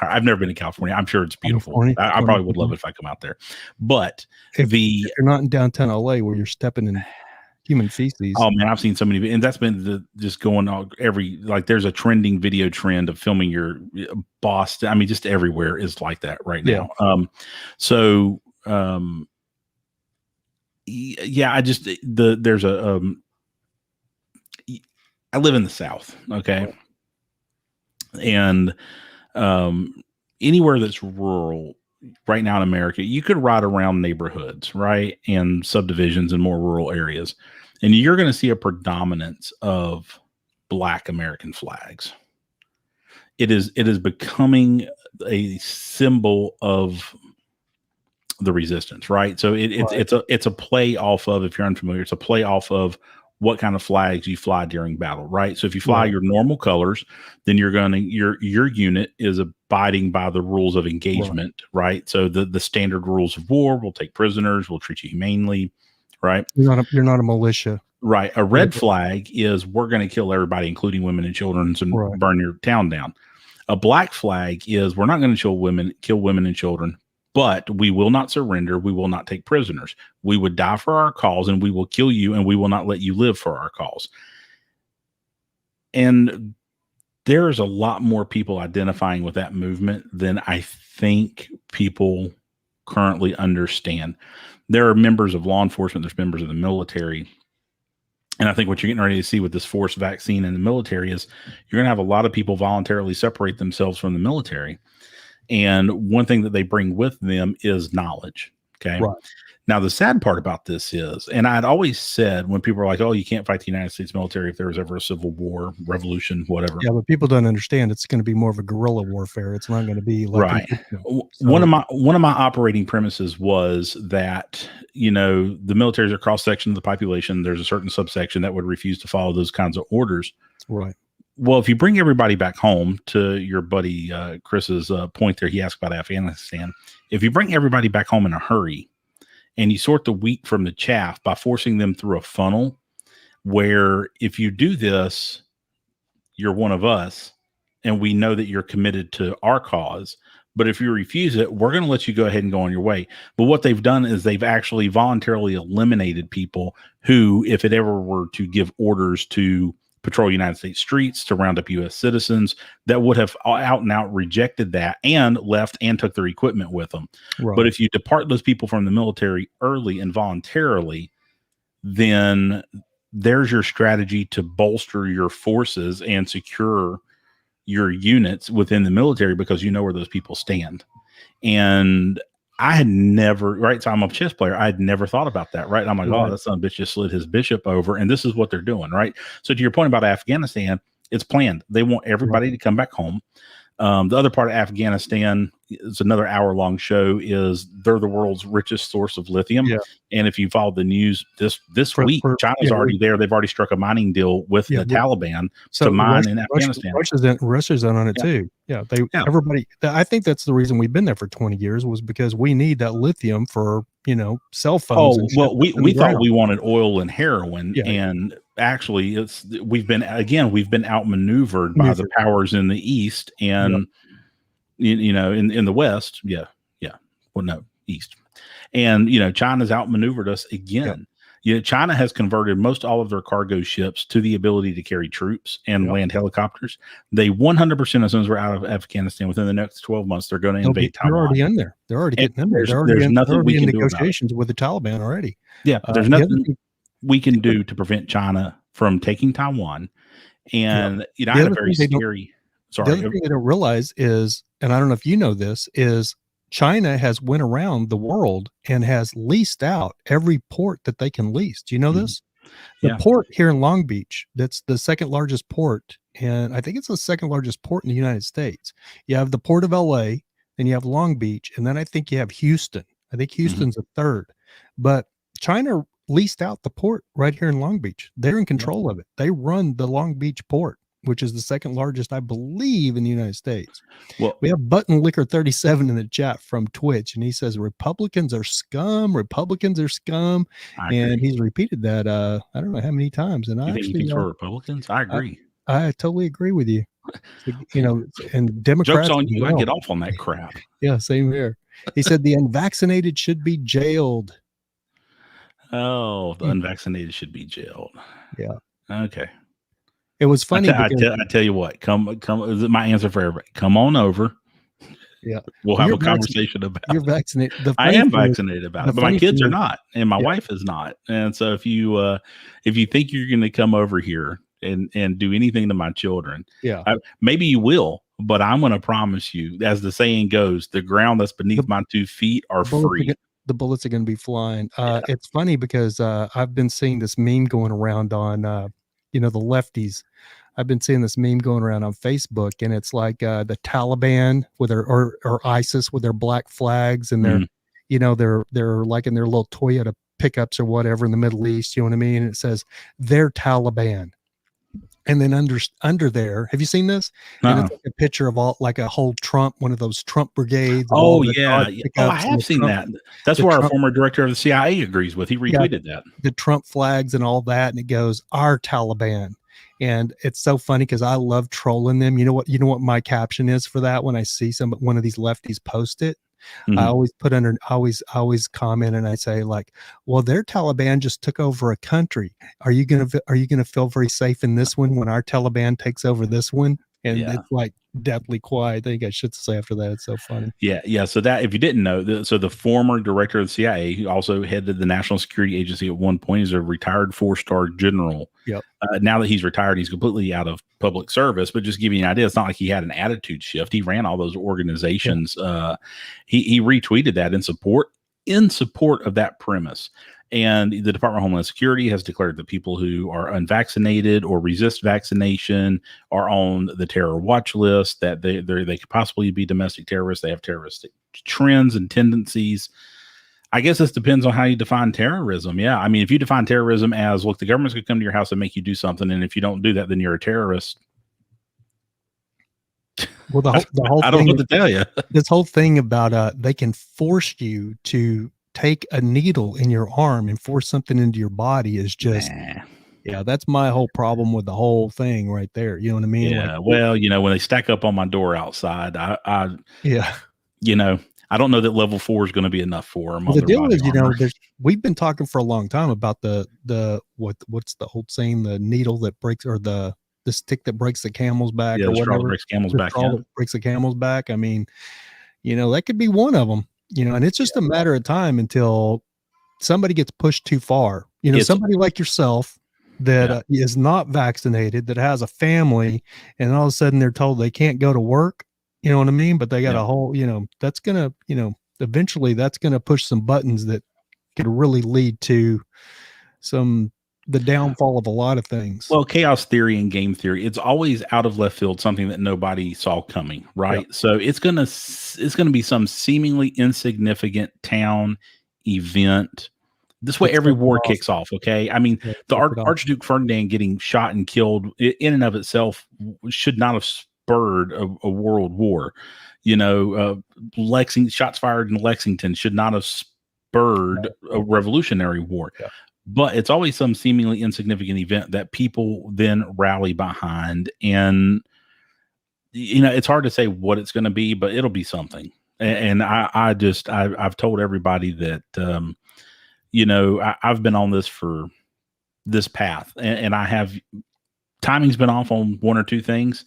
I've never been to California. I'm sure it's beautiful. I probably would love it if I come out there. But if you're not in downtown LA where you're stepping in human feces. Oh man, I've seen so many, and that's been just going on there's a trending video trend of filming your Boston. I mean, just everywhere is like that right now. There's I live in the South. Okay. And anywhere that's rural right now in America, you could ride around neighborhoods, right, and subdivisions in more rural areas, and you're going to see a predominance of Black American flags. It is becoming a symbol of the resistance, right? So it's a play off of, if you're unfamiliar, it's a play off of what kind of flags you fly during battle, right? So if you fly your normal colors, then your unit is abiding by the rules of engagement, right? So the standard rules of war: we'll take prisoners, we'll treat you humanely, right? You're not a militia, right? A red flag is we're going to kill everybody, including women and children, and burn your town down. A black flag is we're not going to kill women and children, but we will not surrender. We will not take prisoners. We would die for our cause, and we will kill you, and we will not let you live for our cause. And there's a lot more people identifying with that movement than I think people currently understand. There are members of law enforcement, there's members of the military. And I think what you're getting ready to see with this forced vaccine in the military is you're going to have a lot of people voluntarily separate themselves from the military. And one thing that they bring with them is knowledge. Okay. Right. Now, the sad part about this is, and I'd always said when people are like, oh, you can't fight the United States military if there was ever a civil war, revolution, whatever. Yeah, but people don't understand it's going to be more of a guerrilla warfare. It's not going to be like One of my operating premises was that, the military is a cross section of the population. There's a certain subsection that would refuse to follow those kinds of orders. Right. Well, if you bring everybody back home, to your buddy Chris's point there, he asked about Afghanistan. If you bring everybody back home in a hurry, and you sort the wheat from the chaff by forcing them through a funnel where if you do this, you're one of us, and we know that you're committed to our cause. But if you refuse it, we're going to let you go ahead and go on your way. But what they've done is they've actually voluntarily eliminated people who, if it ever were to give orders to patrol United States streets, to round up U.S. citizens, that would have out and out rejected that and left and took their equipment with them. Right. But if you depart those people from the military early and voluntarily, then there's your strategy to bolster your forces and secure your units within the military because you know where those people stand. And I had never, right? So I'm a chess player. I had never thought about that, right? And I'm like, oh, that son of a bitch just slid his bishop over. And this is what they're doing, right? So to your point about Afghanistan, it's planned. They want everybody to come back home. The other part of Afghanistan it's another hour-long show, is they're the world's richest source of lithium. Yeah. And if you followed the news this week, China's already there. They've already struck a mining deal with the Taliban to mine in Afghanistan. Russia's in on it too. Yeah, everybody. I think that's the reason we've been there for 20 years was because we need that lithium for cell phones. Oh well, we thought we wanted oil and heroin, and actually, we've been outmaneuvered by the powers in the East and in the West. East, and China's outmaneuvered us again. China has converted most all of their cargo ships to the ability to carry troops and land helicopters. They 100%, as soon as we're out of Afghanistan, within the next 12 months, they're going to invade Taiwan. They're already in there. They're already getting in there. There's nothing we can do about it. Negotiations with the Taliban already. Yeah, there's nothing we can do to prevent China from taking Taiwan. And I had a very scary. Sorry, the other thing they don't realize is, and I don't know if you know this, is China has went around the world and has leased out every port that they can lease. Do you know this? The port here in Long Beach, that's the second largest port, and I think it's the second largest port in the United States. You have the port of LA, then you have Long Beach, and then I think you have Houston. I think Houston's a third. But China leased out the port right here in Long Beach. They're in control of it. They run the Long Beach port, which is the second largest, I believe, in the United States. Well, we have Button Liquor 37 in the chat from Twitch, and he says Republicans are scum. Republicans are scum, and he's repeated that I don't know how many times. And you think for Republicans, I agree. I totally agree with you. And Democrats. Joke's on you. I get off on that crap. Yeah, same here. He said the unvaccinated should be jailed. Oh, the unvaccinated should be jailed. Yeah. Okay. It was funny. I tell you what, come. Is my answer for everybody? Come on over. Yeah, we'll have a conversation about. You're vaccinated. I am vaccinated about it, but my kids are not, and my wife is not. And so if you think you're going to come over here and do anything to my children, maybe you will, but I'm going to promise you, as the saying goes, the ground that's beneath my 2 feet are free. The bullets are going to be flying. It's funny because I've been seeing this meme going around on the lefties. I've been seeing this meme going around on Facebook, and it's like the Taliban with their or ISIS with their black flags, and they're like in their little Toyota pickups or whatever in the Middle East. You know what I mean? And it says they're Taliban, and then under there, have you seen this? And it's like a picture of like a whole Trump, one of those Trump brigades. Oh yeah, I have seen that. That's where our former director of the CIA agrees with. He retweeted that. The Trump flags and all that, and it goes our Taliban. And it's so funny because I love trolling them. You know what my caption is for that when I see one of these lefties post it? I always put under, always comment, and I say like, well, their Taliban just took over a country. Are you gonna feel very safe in this one when our Taliban takes over this one? And it's like deathly quiet. I think I should say after that. It's so funny. Yeah. So that, if you didn't know, the former director of the CIA, who also headed the National Security Agency at one point, is a retired 4-star general. Yep. Now that he's retired, he's completely out of public service. But just to give you an idea, it's not like he had an attitude shift. He ran all those organizations. Yep. He retweeted that in support of that premise. And the Department of Homeland Security has declared that people who are unvaccinated or resist vaccination are on the terror watch list, that they could possibly be domestic terrorists. They have terroristic trends and tendencies. I guess this depends on how you define terrorism. Yeah. I mean, if you define terrorism as, look, the government's going to come to your house and make you do something, and if you don't do that, then you're a terrorist. Well, the whole I don't know what to tell you. This whole thing about they can force you to take a needle in your arm and force something into your body is just, that's my whole problem with the whole thing right there. You know what I mean? Yeah. Like, well, when they stack up on my door outside, I don't know that level 4 is going to be enough for them. The deal is, we've been talking for a long time about what's the old saying, the needle that breaks, or the stick that breaks the camel's back, or whatever. Breaks camel's back. Breaks the camel's back. I mean, that could be one of them. And it's just a matter of time until somebody gets pushed too far. Somebody like yourself that is not vaccinated, that has a family, and all of a sudden they're told they can't go to work. You know what I mean? But they got a whole, that's going to, eventually that's going to push some buttons that could really lead to some the downfall of a lot of things. Well, chaos theory and game theory, it's always out of left field, something that nobody saw coming, right? Yep. So it's gonna be some seemingly insignificant town event. This way, every war kicks off. Okay, I mean, the Archduke Ferdinand getting shot and killed in and of itself should not have spurred a world war. You know, shots fired in Lexington should not have spurred a revolutionary war. Yeah. But it's always some seemingly insignificant event that people then rally behind. And, you know, it's hard to say what it's going to be, but it'll be something. And I've told everybody that, you know, I've been on this path and I have, timing's been off on one or two things,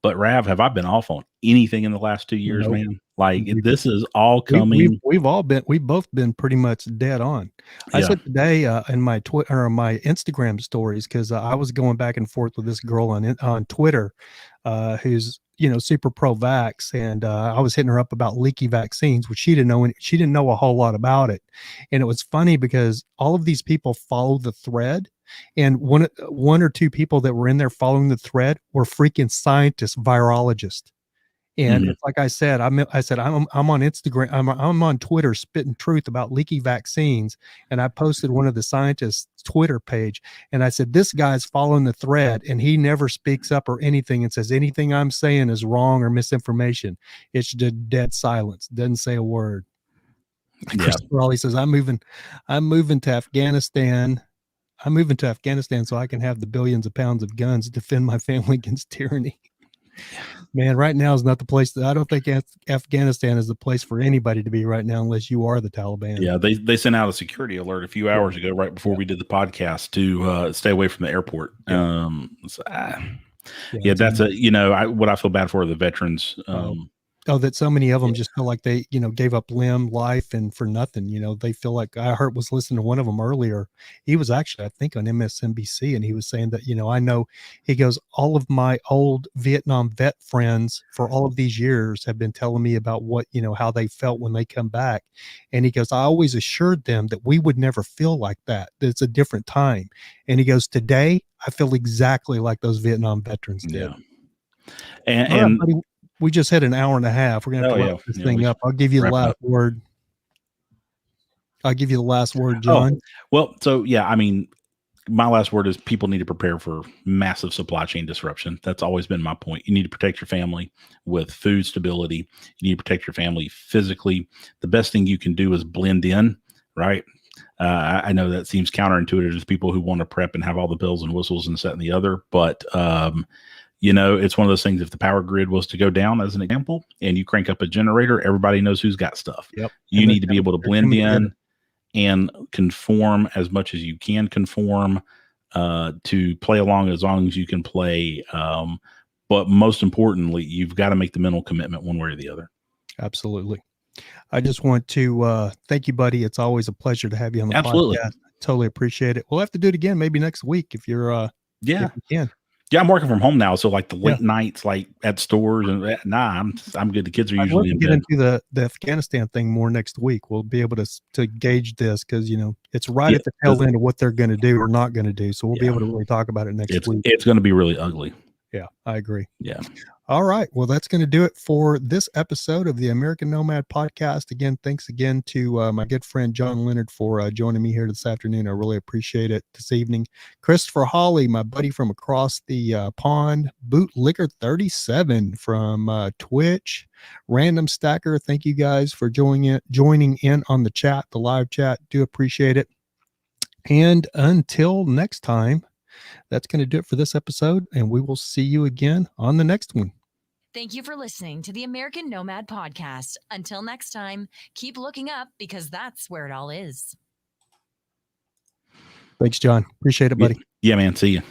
but Rav, have I been off on anything in the last 2 years, Nope. man? Like this is all coming. We've both been pretty much dead on. I said today in my Twitter or my Instagram stories, because I was going back and forth with this girl on Twitter, who's, you know, super pro vax, and I was hitting her up about leaky vaccines, which she didn't know a whole lot about it. And it was funny because all of these people follow the thread, and one or two people that were in there following the thread were freaking scientists, virologists. And it's like I said, I'm on Instagram, I'm on Twitter spitting truth about leaky vaccines. And I posted one of the scientists' Twitter page, and I said, this guy's following the thread and he never speaks up or anything and says anything I'm saying is wrong or misinformation. It's just dead silence. Doesn't say a word. Yeah. Christopher Raleigh says, I'm moving to Afghanistan. I'm moving to Afghanistan so I can have the billions of pounds of guns to defend my family against tyranny. Man, right now is not the place. I don't think Afghanistan is the place for anybody to be right now, unless you are the Taliban. Yeah, they sent out a security alert a few hours ago, right before we did the podcast, to stay away from the airport. That's you know, what I feel bad for are the veterans. That so many of them just feel like they, you know, gave up limb, life, and for nothing. You know, they feel like, I was listening to one of them earlier. He was actually, I think, on MSNBC, and he was saying that, you know, I know, he goes, all of my old Vietnam vet friends for all of these years have been telling me about what, you know, how they felt when they come back. And he goes, I always assured them that we would never feel like that it's a different time. And he goes, today, I feel exactly like those Vietnam veterans did. Yeah. And buddy, we just hit an hour and a half. We're going to have to wrap this thing up. I'll give you the last word. I'll give you the last word, John. Well, so yeah, I mean, my last word is people need to prepare for massive supply chain disruption. That's always been my point. You need to protect your family with food stability. You need to protect your family physically. The best thing you can do is blend in, right? I know that seems counterintuitive to people who want to prep and have all the bells and whistles and that and the other, but you know, it's one of those things. If the power grid was to go down, as an example, and you crank up a generator, everybody knows who's got stuff. Yep. You need to be able to blend in and conform as much as you can conform, to play along as long as you can play. But most importantly, you've got to make the mental commitment one way or the other. Absolutely. I just want to thank you, buddy. It's always a pleasure to have you on the Absolutely. podcast. Totally appreciate it. We'll have to do it again maybe next week if you're if you can. Yeah, I'm working from home now, so like the late nights, like at stores, and I'm good. The kids are usually in bed. Get into the Afghanistan thing more next week. We'll be able to gauge this, because, you know, it's right at the tail end of what they're going to do or not going to do. So we'll be able to really talk about it next week. It's going to be really ugly. Yeah, I agree. Yeah. All right. Well, that's going to do it for this episode of the American Nomad podcast. Again, thanks again to my good friend John Leonard for joining me here this afternoon. I really appreciate it this evening. Christopher Hawley, my buddy from across the pond. Bootlicker 37 from Twitch. Random Stacker, thank you guys for joining in on the chat, the live chat. Do appreciate it. And until next time, that's going to do it for this episode, and we will see you again on the next one. Thank you for listening to the American Nomad podcast. Until next time, keep looking up, because that's where it all is. Thanks, John. Appreciate it, buddy. Yeah, man. See you.